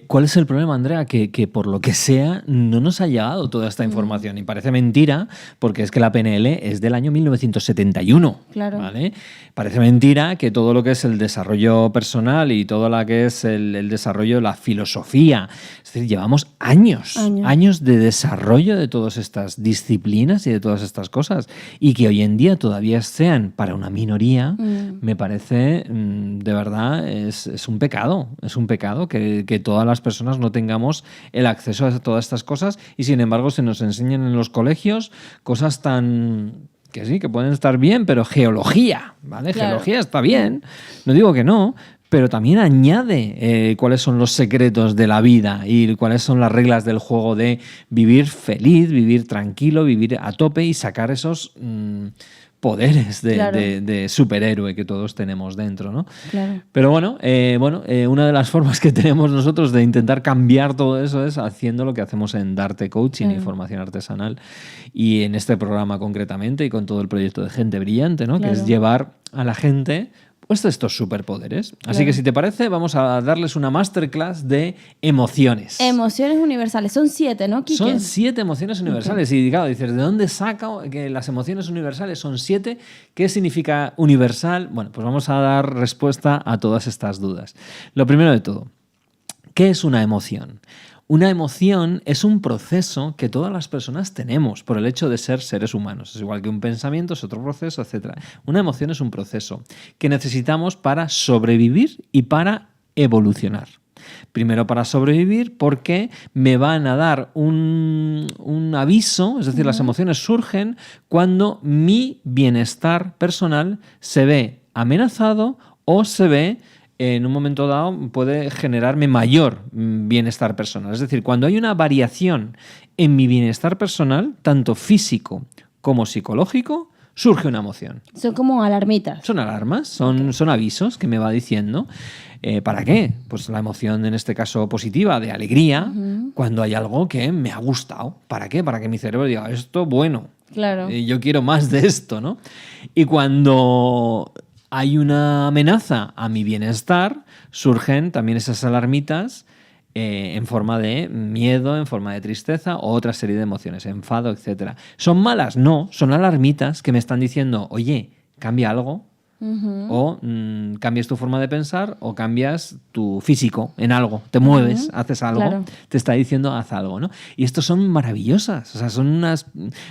¿Cuál es el problema, Andrea? Que por lo que sea no nos ha llegado toda esta información. Y parece mentira, porque es que la PNL es del año 1971. Claro. ¿Vale? Parece mentira que todo lo que es el desarrollo personal y todo lo que es el desarrollo de la filosofía, es decir, llevamos años de desarrollo de todas estas disciplinas y de todas estas cosas, y que hoy en día todavía sean para para una minoría, me parece, de verdad, es un pecado. Es un pecado que todas las personas no tengamos el acceso a todas estas cosas y, sin embargo, se nos enseñan en los colegios cosas tan... que sí, que pueden estar bien, pero geología, ¿vale? Claro. Geología está bien, no digo que no, pero también añade cuáles son los secretos de la vida y cuáles son las reglas del juego de vivir feliz, vivir tranquilo, vivir a tope y sacar esos poderes de superhéroe que todos tenemos dentro, ¿no? Claro. Pero bueno, una de las formas que tenemos nosotros de intentar cambiar todo eso es haciendo lo que hacemos en Darte Coaching y Formación Artesanal y en este programa concretamente y con todo el proyecto de Gente Brillante, ¿no? Que es llevar a la gente pues estos superpoderes. Así que si te parece, vamos a darles una masterclass de emociones. Emociones universales. Son 7, ¿no, Quique? Son 7 emociones universales. Y claro, dices, ¿de dónde saca que las emociones universales son 7? ¿Qué significa universal? Bueno, pues vamos a dar respuesta a todas estas dudas. Lo primero de todo, ¿qué es una emoción? Una emoción es un proceso que todas las personas tenemos por el hecho de ser seres humanos. Es igual que un pensamiento, es otro proceso, etc. Una emoción es un proceso que necesitamos para sobrevivir y para evolucionar. Primero para sobrevivir porque me van a dar un aviso, es decir, las emociones surgen cuando mi bienestar personal se ve amenazado o se ve en un momento dado puede generarme mayor bienestar personal. Es decir, cuando hay una variación en mi bienestar personal, tanto físico como psicológico, surge una emoción. Son como alarmitas. Son alarmas, son avisos que me va diciendo. ¿Para qué? Pues la emoción, en este caso positiva, de alegría, cuando hay algo que me ha gustado. ¿Para qué? Para que mi cerebro diga, esto bueno. Claro. Yo quiero más de esto, ¿no? Y cuando hay una amenaza a mi bienestar, surgen también esas alarmitas en forma de miedo, en forma de tristeza o otra serie de emociones, enfado, etc. ¿Son malas? No, son alarmitas que me están diciendo, oye, cambia algo, o cambias tu forma de pensar o cambias tu físico en algo, te mueves, haces algo, te está diciendo haz algo, ¿no? Y estos son maravillosas, o sea, son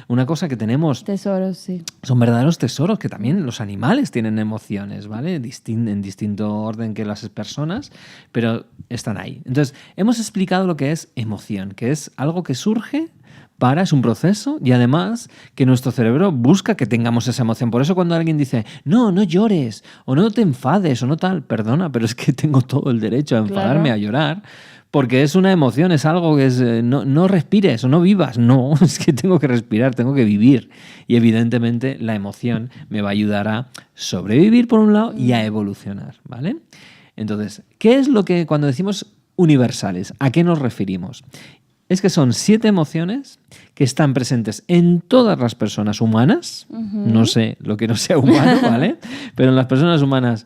una cosa que tenemos... Tesoros, sí. Son verdaderos tesoros, que también los animales tienen emociones, ¿vale? En distinto orden que las personas, pero están ahí. Entonces, hemos explicado lo que es emoción, que es algo que surge... es un proceso y además que nuestro cerebro busca que tengamos esa emoción. Por eso cuando alguien dice, no llores o no te enfades o no tal, perdona, pero es que tengo todo el derecho a enfadarme, a llorar, porque es una emoción, es algo que es, no respires o no vivas. No, es que tengo que respirar, tengo que vivir. Y evidentemente la emoción me va a ayudar a sobrevivir por un lado y a evolucionar, ¿vale? Entonces, ¿qué es lo que cuando decimos universales? ¿A qué nos referimos? Es que son 7 emociones que están presentes en todas las personas humanas. No sé lo que no sea humano, ¿vale? Pero en las personas humanas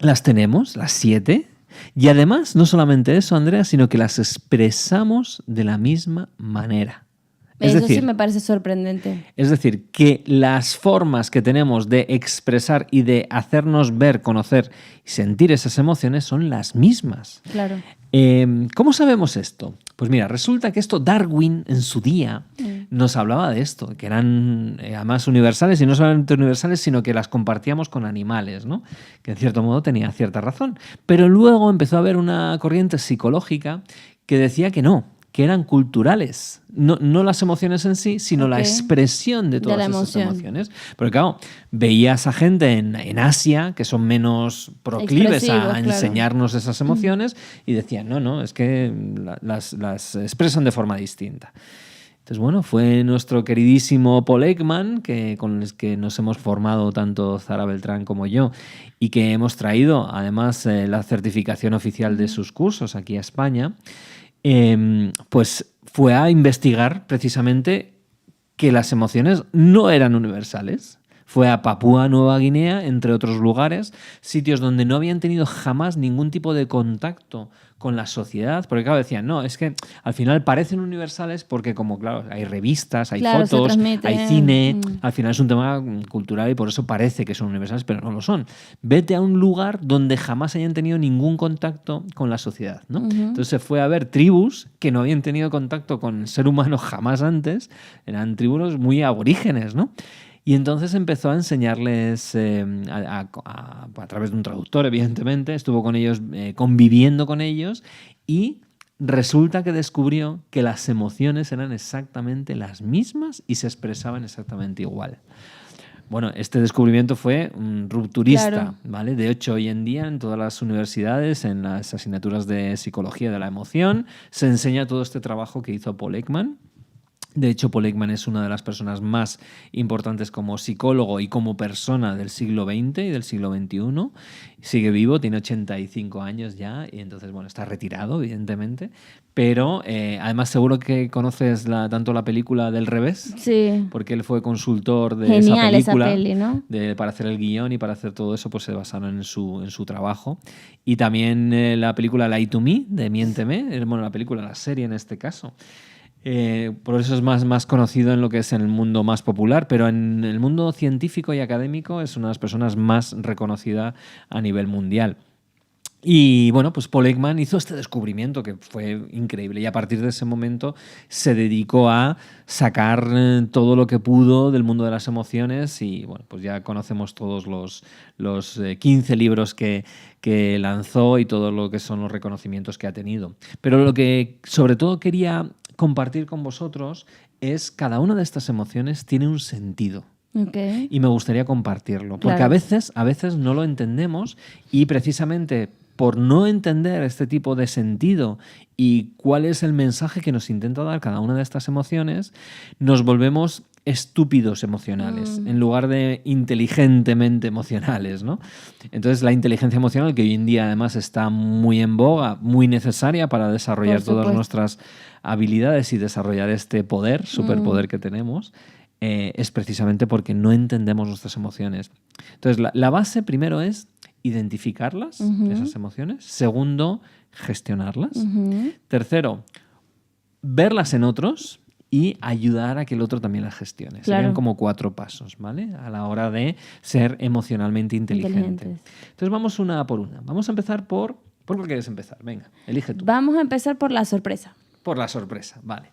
las tenemos, las 7. Y además, no solamente eso, Andrea, sino que las expresamos de la misma manera. Eso sí me parece sorprendente. Es decir, que las formas que tenemos de expresar y de hacernos ver, conocer y sentir esas emociones son las mismas. Claro. ¿Cómo sabemos esto? Pues mira, resulta que esto Darwin en su día nos hablaba de esto, que eran además universales y no solamente universales, sino que las compartíamos con animales, ¿no? Que en cierto modo tenía cierta razón. Pero luego empezó a haber una corriente psicológica que decía que no, que eran culturales, no las emociones en sí, sino la expresión de todas esas emociones. Porque claro, veías a gente en Asia que son menos proclives a enseñarnos esas emociones y decían, no, es que las expresan de forma distinta. Entonces, bueno, fue nuestro queridísimo Paul Ekman, con el que nos hemos formado tanto Zara Beltrán como yo, y que hemos traído además la certificación oficial de sus cursos aquí a España. Pues fue a investigar precisamente que las emociones no eran universales. Fue a Papúa Nueva Guinea, entre otros lugares, sitios donde no habían tenido jamás ningún tipo de contacto con la sociedad, porque claro, decían, no, es que al final parecen universales porque como, claro, hay revistas, hay fotos, hay cine, al final es un tema cultural y por eso parece que son universales, pero no lo son. Vete a un lugar donde jamás hayan tenido ningún contacto con la sociedad, ¿no? Entonces se fue a ver tribus que no habían tenido contacto con el ser humano jamás antes, eran tribus muy aborígenes, ¿no? Y entonces empezó a enseñarles a través de un traductor, evidentemente, estuvo con ellos, conviviendo con ellos, y resulta que descubrió que las emociones eran exactamente las mismas y se expresaban exactamente igual. Bueno, este descubrimiento fue rupturista, Claro. ¿vale? De hecho, hoy en día en todas las universidades, en las asignaturas de psicología de la emoción, se enseña todo este trabajo que hizo Paul Ekman. De hecho, Paul Ekman es una de las personas más importantes como psicólogo y como persona del siglo XX y del siglo XXI. Sigue vivo, tiene 85 años ya, y entonces, bueno, está retirado, evidentemente. Pero además seguro que conoces tanto la película Del Revés, Sí. porque él fue consultor de Genial esa película. peli, ¿no? Para hacer el guión y para hacer todo eso, pues se basaron en su trabajo. Y también la película Lie to Me, de Miénteme, bueno, la serie en este caso. Por eso es más conocido en lo que es en el mundo más popular, pero en el mundo científico y académico es una de las personas más reconocidas a nivel mundial. Y bueno, pues Paul Ekman hizo este descubrimiento que fue increíble, y a partir de ese momento se dedicó a sacar todo lo que pudo del mundo de las emociones, y bueno, pues ya conocemos todos los 15 libros que lanzó y todo lo que son los reconocimientos que ha tenido. Pero lo que sobre todo quería compartir con vosotros es cada una de estas emociones tiene un sentido. Okay. Y me gustaría compartirlo, porque Claro. a veces no lo entendemos, y precisamente por no entender este tipo de sentido y cuál es el mensaje que nos intenta dar cada una de estas emociones, nos volvemos estúpidos emocionales en lugar de inteligentemente emocionales, ¿no? Entonces la inteligencia emocional, que hoy en día además está muy en boga, muy necesaria para desarrollar todas nuestras habilidades y desarrollar este poder, superpoder que tenemos, es precisamente porque no entendemos nuestras emociones. Entonces la base primero es identificarlas, esas emociones. Segundo, gestionarlas. Tercero, verlas en otros y ayudar a que el otro también las gestione. Claro. Serían como 4 pasos, ¿vale? A la hora de ser emocionalmente inteligente. Entonces vamos una por una. Vamos a empezar ¿por cuál quieres empezar? Venga, elige tú. Vamos a empezar por la sorpresa. Por la sorpresa, vale.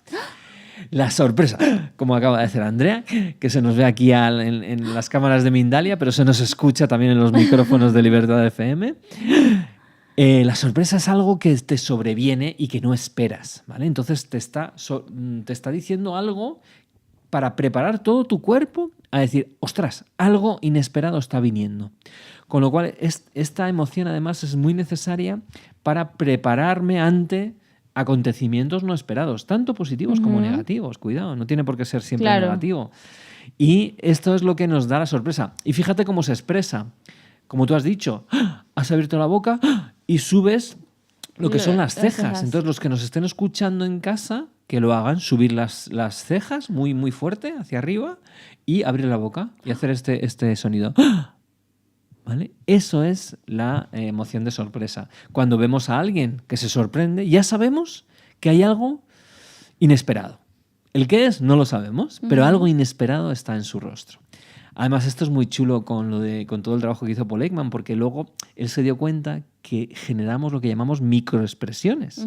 La sorpresa, como acaba de decir Andrea, que se nos ve aquí en las cámaras de Mindalia, pero se nos escucha también en los micrófonos de Libertad FM. La sorpresa es algo que te sobreviene y que no esperas, ¿vale? Entonces te está diciendo algo para preparar todo tu cuerpo a decir, ostras, algo inesperado está viniendo. Con lo cual, esta emoción además es muy necesaria para prepararme ante acontecimientos no esperados, tanto positivos como negativos. Cuidado, no tiene por qué ser siempre negativo. Y esto es lo que nos da la sorpresa. Y fíjate cómo se expresa. Como tú has dicho, has abierto la boca y subes lo que son las cejas. Entonces, los que nos estén escuchando en casa, que lo hagan, subir las cejas muy, muy fuerte hacia arriba y abrir la boca y hacer este sonido. ¿Vale? Eso es la emoción de sorpresa. Cuando vemos a alguien que se sorprende, ya sabemos que hay algo inesperado. ¿El qué es? No lo sabemos, pero algo inesperado está en su rostro. Además, esto es muy chulo con todo el trabajo que hizo Paul Ekman, porque luego él se dio cuenta que generamos lo que llamamos microexpresiones,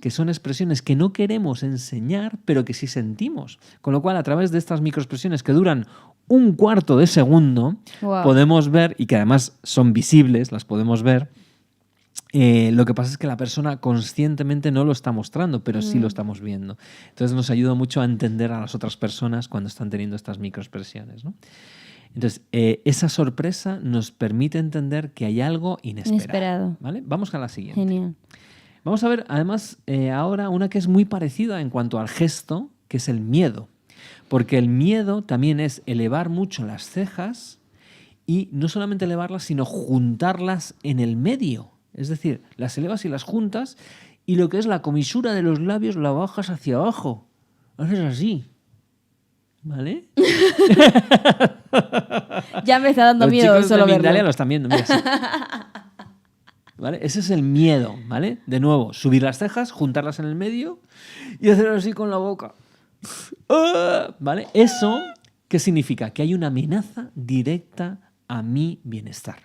que son expresiones que no queremos enseñar, pero que sí sentimos. Con lo cual, a través de estas microexpresiones que duran un cuarto de segundo, podemos ver, y que además son visibles, las podemos ver. Lo que pasa es que la persona conscientemente no lo está mostrando, pero sí lo estamos viendo. Entonces nos ayuda mucho a entender a las otras personas cuando están teniendo estas microexpresiones, ¿no? Entonces, esa sorpresa nos permite entender que hay algo inesperado. ¿Vale? Vamos a la siguiente. Genial. Vamos a ver, además, ahora una que es muy parecida en cuanto al gesto, que es el miedo. Porque el miedo también es elevar mucho las cejas, y no solamente elevarlas, sino juntarlas en el medio. Es decir, las elevas y las juntas, y lo que es la comisura de los labios la bajas hacia abajo. Haces así. ¿Vale? Ya me está dando miedo chicos solo de Mindalia verlo. lo están viendo, mira, así. ¿Vale? Ese es el miedo, ¿vale? De nuevo, subir las cejas, juntarlas en el medio y hacer así con la boca. ¿Vale? ¿Eso qué significa? Que hay una amenaza directa a mi bienestar.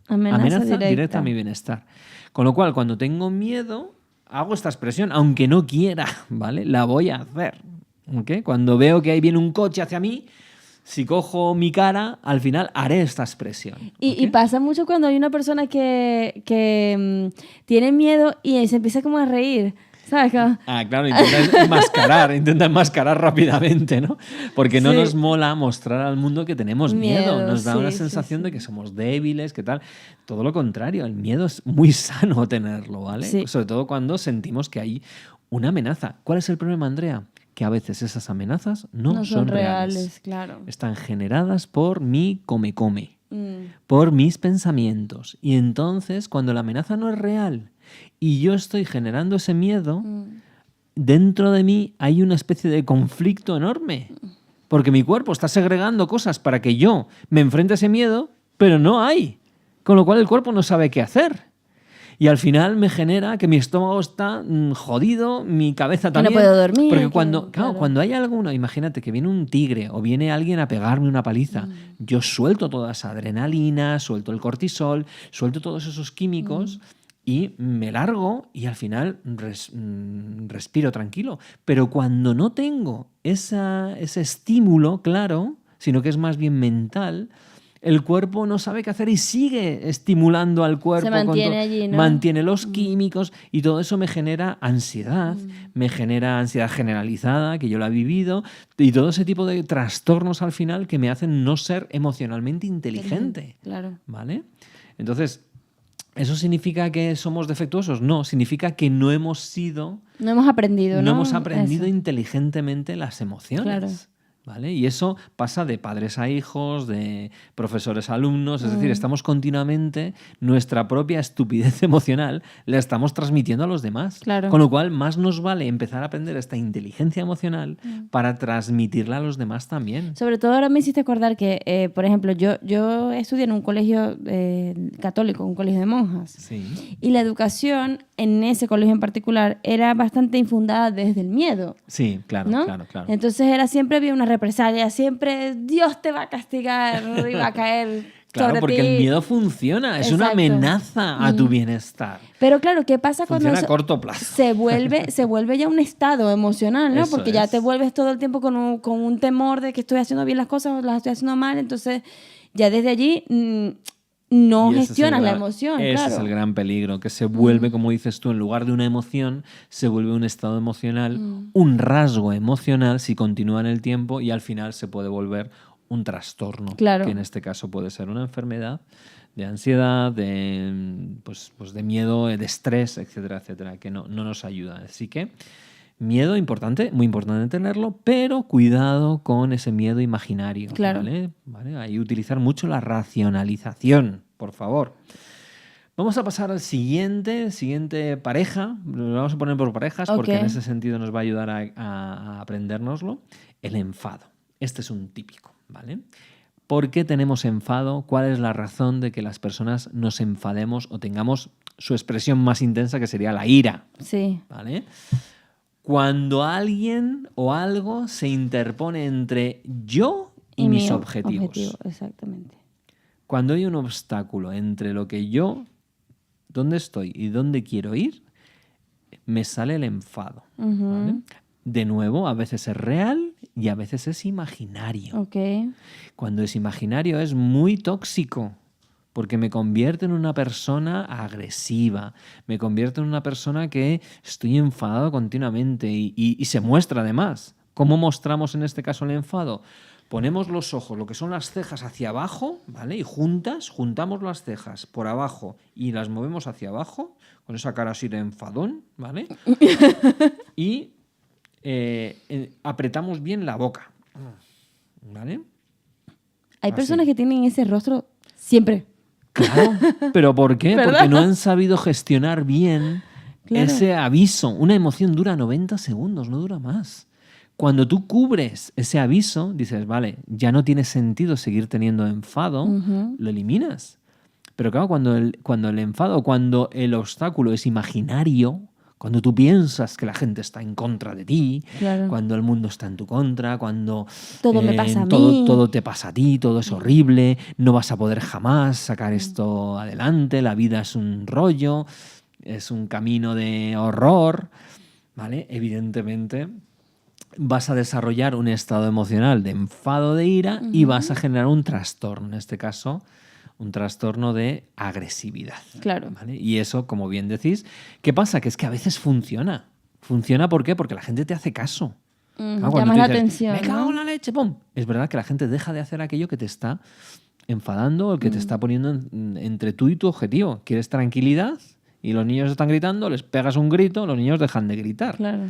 Amenaza directa a mi bienestar. Con lo cual, cuando tengo miedo, hago esta expresión, aunque no quiera, ¿vale? La voy a hacer. ¿Okay? Cuando veo que ahí viene un coche hacia mí, Si cojo mi cara, al final haré esta expresión. Y pasa mucho cuando hay una persona que tiene miedo y se empieza como a reír. ¿Sabes? Claro, intenta enmascarar rápidamente, ¿no? Porque no nos mola mostrar al mundo que tenemos miedo. Nos da una sensación de que somos débiles, que tal. Todo lo contrario, el miedo es muy sano tenerlo, ¿vale? Sí. Sobre todo cuando sentimos que hay una amenaza. ¿Cuál es el problema, Andrea? Que a veces esas amenazas no son reales. Claro. Están generadas por mi come, por mis pensamientos. Y entonces, cuando la amenaza no es real y yo estoy generando ese miedo, dentro de mí hay una especie de conflicto enorme. Porque mi cuerpo está segregando cosas para que yo me enfrente a ese miedo, pero no hay. Con lo cual el cuerpo no sabe qué hacer. Y al final me genera que mi estómago está jodido, mi cabeza también. Que no puedo dormir. Porque cuando hay alguno, imagínate que viene un tigre o viene alguien a pegarme una paliza, yo suelto toda esa adrenalina, suelto el cortisol, suelto todos esos químicos y me largo y al final respiro tranquilo. Pero cuando no tengo ese estímulo claro, sino que es más bien mental, el cuerpo no sabe qué hacer y sigue estimulando al cuerpo. Se mantiene allí, ¿no? Mantiene los químicos y todo eso me genera ansiedad, me genera ansiedad generalizada, que yo la he vivido, y todo ese tipo de trastornos al final que me hacen no ser emocionalmente inteligente. Claro. ¿Vale? Entonces, ¿eso significa que somos defectuosos? No, significa que no hemos aprendido, ¿no? No hemos aprendido inteligentemente las emociones. Claro. ¿Vale? Y eso pasa de padres a hijos, de profesores a alumnos, es decir, estamos continuamente, nuestra propia estupidez emocional la estamos transmitiendo a los demás. Claro. Con lo cual, más nos vale empezar a aprender esta inteligencia emocional para transmitirla a los demás también. Sobre todo ahora me hiciste acordar que, por ejemplo, yo estudié en un colegio católico, un colegio de monjas. Sí. Y la educación en ese colegio en particular era bastante infundada desde el miedo. Sí, claro, ¿no? claro. Entonces siempre había una represalia, siempre Dios te va a castigar y va a caer claro, sobre porque ti. El miedo funciona, es una amenaza a tu bienestar. Pero claro, ¿qué pasa funciona cuando a corto plazo. se vuelve ya un estado emocional, ¿no? Eso porque ya te vuelves todo el tiempo con un temor de que estoy haciendo bien las cosas o las estoy haciendo mal, entonces ya desde allí no gestionas la emoción. Ese es el gran peligro, que se vuelve, como dices tú, en lugar de una emoción, se vuelve un estado emocional, un rasgo emocional si continúa en el tiempo y al final se puede volver un trastorno, claro. que en este caso puede ser una enfermedad de ansiedad, de miedo, de estrés, etcétera, etcétera, que no nos ayuda. Así que miedo importante, muy importante tenerlo, pero cuidado con ese miedo imaginario. Claro. ¿Vale? Hay que utilizar mucho la racionalización, por favor. Vamos a pasar al siguiente pareja. Lo vamos a poner por parejas porque en ese sentido nos va a ayudar a aprendérnoslo. El enfado. Este es un típico, ¿vale? ¿Por qué tenemos enfado? ¿Cuál es la razón de que las personas nos enfademos o tengamos su expresión más intensa, que sería la ira? Sí. ¿Vale? Cuando alguien o algo se interpone entre yo y mis objetivos. Exactamente. Cuando hay un obstáculo entre lo que yo, dónde estoy y dónde quiero ir, me sale el enfado. ¿Vale? De nuevo, a veces es real y a veces es imaginario. Okay. Cuando es imaginario es muy tóxico, porque me convierte en una persona agresiva, me convierte en una persona que estoy enfadado continuamente y se muestra además. ¿Cómo mostramos en este caso el enfado? Ponemos los ojos, lo que son las cejas, hacia abajo, ¿vale? Y juntamos las cejas por abajo y las movemos hacia abajo, con esa cara así de enfadón, ¿vale? Y apretamos bien la boca, ¿vale? Hay personas que tienen ese rostro siempre. Claro, ¿pero por qué? ¿Verdad? Porque no han sabido gestionar bien ese aviso. Una emoción dura 90 segundos, no dura más. Cuando tú cubres ese aviso, dices, vale, ya no tiene sentido seguir teniendo enfado, lo eliminas. Pero claro, cuando el enfado, cuando el obstáculo es imaginario, cuando tú piensas que la gente está en contra de ti, cuando el mundo está en tu contra, cuando todo me pasa a mí. Todo te pasa a ti, todo es horrible, no vas a poder jamás sacar esto adelante, la vida es un rollo, es un camino de horror, ¿vale? Evidentemente vas a desarrollar un estado emocional de enfado, de ira, y vas a generar un trastorno, en este caso, un trastorno de agresividad. Claro. ¿Vale? Y eso, como bien decís, ¿qué pasa? Que es que a veces funciona. ¿Funciona por qué? Porque la gente te hace caso. Claro, cuando llamas tú la dices, atención, me cago en ¿no? la leche, ¡pum! Es verdad que la gente deja de hacer aquello que te está enfadando o que te está poniendo entre tú y tu objetivo. Quieres tranquilidad y los niños están gritando, les pegas un grito, los niños dejan de gritar. Claro.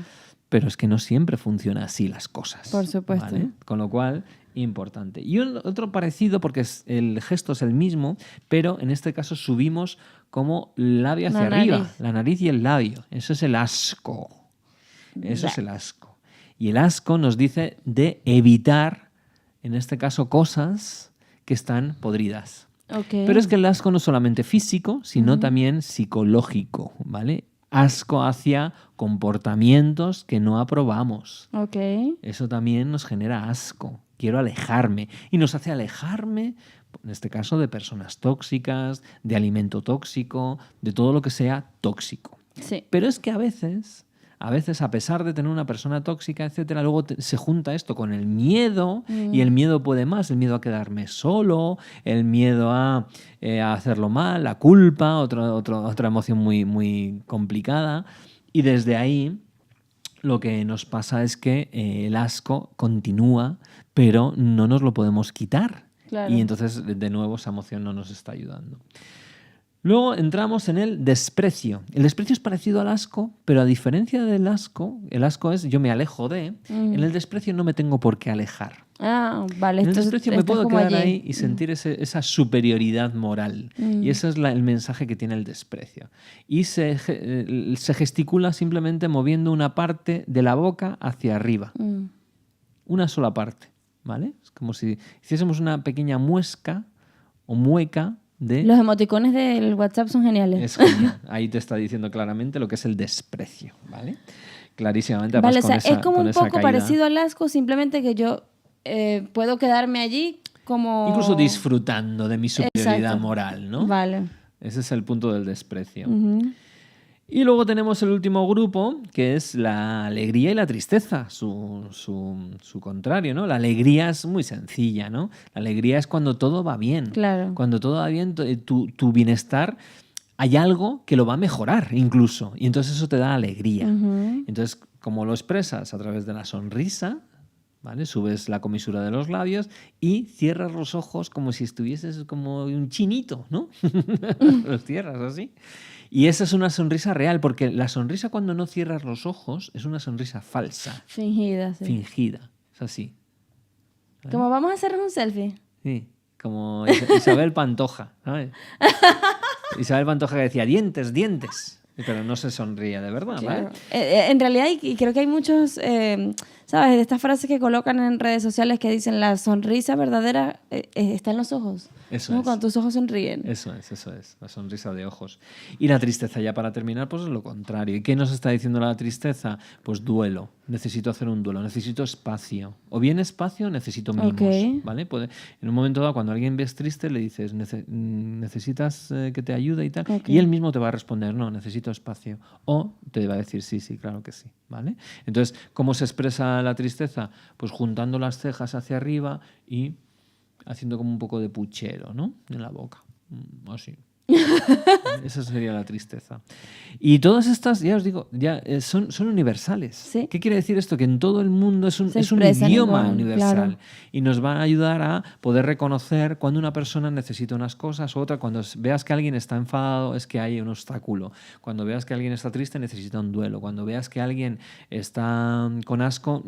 Pero es que no siempre funciona así las cosas. Por supuesto. ¿Vale? Con lo cual, importante. Y otro parecido, porque el gesto es el mismo, pero en este caso subimos como labio hacia arriba. La nariz y el labio. Eso es el asco. Eso es el asco. Y el asco nos dice de evitar, en este caso, cosas que están podridas. Okay. Pero es que el asco no es solamente físico, sino también psicológico, ¿vale? Asco hacia comportamientos que no aprobamos. Okay. Eso también nos genera asco. Quiero alejarme. Y nos hace alejarme, en este caso, de personas tóxicas, de alimento tóxico, de todo lo que sea tóxico. Sí. Pero es que a veces, a pesar de tener una persona tóxica, etcétera, luego se junta esto con el miedo, y el miedo puede más, el miedo a quedarme solo, el miedo a hacerlo mal, la culpa, otra emoción muy, muy complicada. Y desde ahí lo que nos pasa es que el asco continúa, pero no nos lo podemos quitar. Claro. Y entonces, de nuevo, esa emoción no nos está ayudando. Luego entramos en el desprecio. El desprecio es parecido al asco, pero a diferencia del asco, el asco es yo me alejo de, en el desprecio no me tengo por qué alejar. Ah, vale. En el desprecio me puedo quedar allí. ahí y sentir esa superioridad moral. Y ese es el mensaje que tiene el desprecio. Y se gesticula simplemente moviendo una parte de la boca hacia arriba. Una sola parte, ¿vale? Es como si hiciésemos una pequeña muesca o mueca de... Los emoticones del WhatsApp son geniales. Es genial. Ahí te está diciendo claramente lo que es el desprecio, ¿vale? Clarísimamente. Vale, con es como un poco caída. parecido al asco, simplemente que yo puedo quedarme allí como... Incluso disfrutando de mi superioridad Exacto. moral, ¿no? Vale. Ese es el punto del desprecio. Y luego tenemos el último grupo, que es la alegría y la tristeza, su contrario, ¿no? La alegría es muy sencilla, ¿no? La alegría es cuando todo va bien. Claro. Cuando todo va bien, tu bienestar, hay algo que lo va a mejorar incluso. Y entonces eso te da alegría. Entonces, como lo expresas a través de la sonrisa, ¿vale? Subes la comisura de los labios y cierras los ojos como si estuvieses como un chinito, ¿no? Los cierras así. Y esa es una sonrisa real, porque la sonrisa cuando no cierras los ojos es una sonrisa falsa. Fingida, sí. Fingida. Es así. ¿Vale? Como vamos a hacernos un selfie. Sí, como Isabel Pantoja, ¿sabes? Isabel Pantoja que decía dientes, dientes. Pero no se sonría de verdad, Claro. ¿vale? En realidad, y creo que hay muchos, ¿sabes? De estas frases que colocan en redes sociales que dicen la sonrisa verdadera está en los ojos. Eso ¿no? es. Cuando tus ojos sonríen. Eso es, la sonrisa de ojos. Y la tristeza, ya para terminar, pues es lo contrario. ¿Y qué nos está diciendo la tristeza? Pues duelo. Necesito hacer un duelo, necesito espacio. O bien espacio, necesito mimos. Ok. ¿Vale? En un momento dado, cuando alguien ves triste, le dices, necesitas que te ayude y tal. Ok. Y él mismo te va a responder, no, necesito espacio. O te va a decir, sí, claro que sí. ¿Vale? Entonces, ¿cómo se expresa la tristeza? Pues juntando las cejas hacia arriba y haciendo como un poco de puchero, ¿no? En la boca. Así. Esa sería la tristeza. Y todas estas, ya os digo, son universales. ¿Sí? ¿Qué quiere decir esto? Que en todo el mundo es un expresan idioma igual, universal. claro. Y nos va a ayudar a poder reconocer cuando una persona necesita unas cosas u otra. Cuando veas que alguien está enfadado, es que hay un obstáculo. Cuando veas que alguien está triste, necesita un duelo. Cuando veas que alguien está con asco,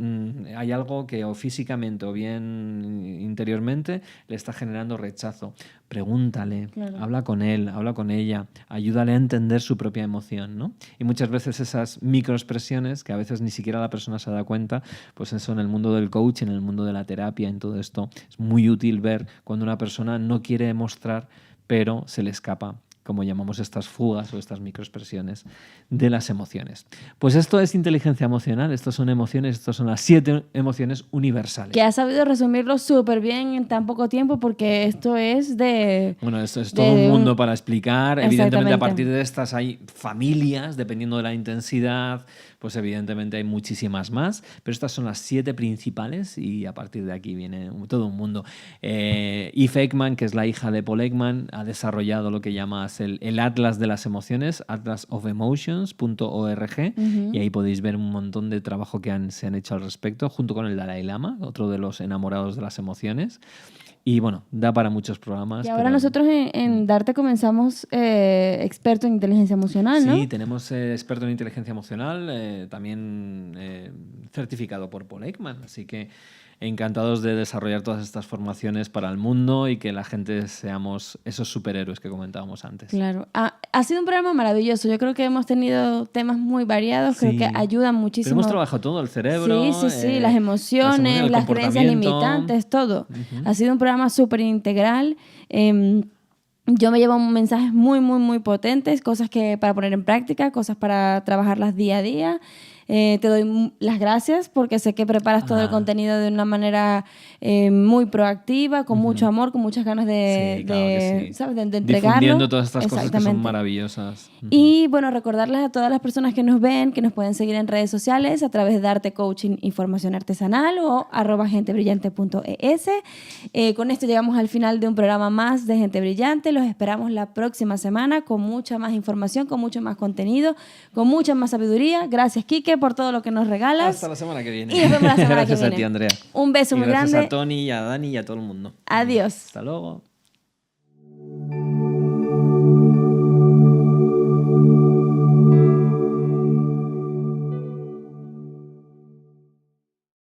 hay algo que o físicamente o bien interiormente le está generando rechazo. Pregúntale, Claro. habla con él, habla con ella, ayúdale a entender su propia emoción, ¿no? Y muchas veces esas microexpresiones, que a veces ni siquiera la persona se da cuenta, pues eso en el mundo del coach, en el mundo de la terapia, en todo esto, es muy útil ver cuando una persona no quiere mostrar, pero se le escapa, como llamamos estas fugas o estas microexpresiones de las emociones. Pues esto es inteligencia emocional, estas son emociones, estas son las 7 emociones universales. Que has sabido resumirlo súper bien en tan poco tiempo porque esto es de... Bueno, esto es todo un mundo para explicar. Evidentemente, a Exactamente. partir de estas hay familias, dependiendo de la intensidad, pues evidentemente hay muchísimas más, pero estas son las 7 principales y a partir de aquí viene todo un mundo. Eve Ekman, que es la hija de Paul Ekman, ha desarrollado lo que llamas el Atlas de las emociones, atlasofemotions.org, y ahí podéis ver un montón de trabajo que se han hecho al respecto, junto con el Dalai Lama, otro de los enamorados de las emociones. Y bueno, da para muchos programas. Y ahora nosotros en Darte comenzamos experto en inteligencia emocional, ¿no? Sí, tenemos experto en inteligencia emocional, también certificado por Paul Ekman, así que encantados de desarrollar todas estas formaciones para el mundo y que la gente seamos esos superhéroes que comentábamos antes. Claro. Ha sido un programa maravilloso. Yo creo que hemos tenido temas muy variados, Sí. creo que ayudan muchísimo. Pero hemos trabajado todo, el cerebro. Sí, las emociones, las creencias limitantes, todo. Ha sido un programa súper integral. Yo me llevo mensajes muy, muy, muy potentes, cosas que para poner en práctica, cosas para trabajarlas día a día. Te doy las gracias porque sé que preparas todo el contenido de una manera muy proactiva, con mucho amor, con muchas ganas ¿sabes? de entregarlo. Difundiendo todas estas cosas que son maravillosas. Y bueno, recordarles a todas las personas que nos ven que nos pueden seguir en redes sociales a través de Darte Coaching y Formación Artesanal o @gentebrillante.es. Con esto llegamos al final de un programa más de Gente Brillante. Los esperamos la próxima semana con mucha más información, con mucho más contenido, con mucha más sabiduría. Gracias, Quique, por todo lo que nos regalas. Hasta la semana que viene. Y nos vemos la semana gracias que viene. a ti, Andrea. Un beso muy grande. Gracias a Tony y a Dani y a todo el mundo. Adiós. Hasta luego.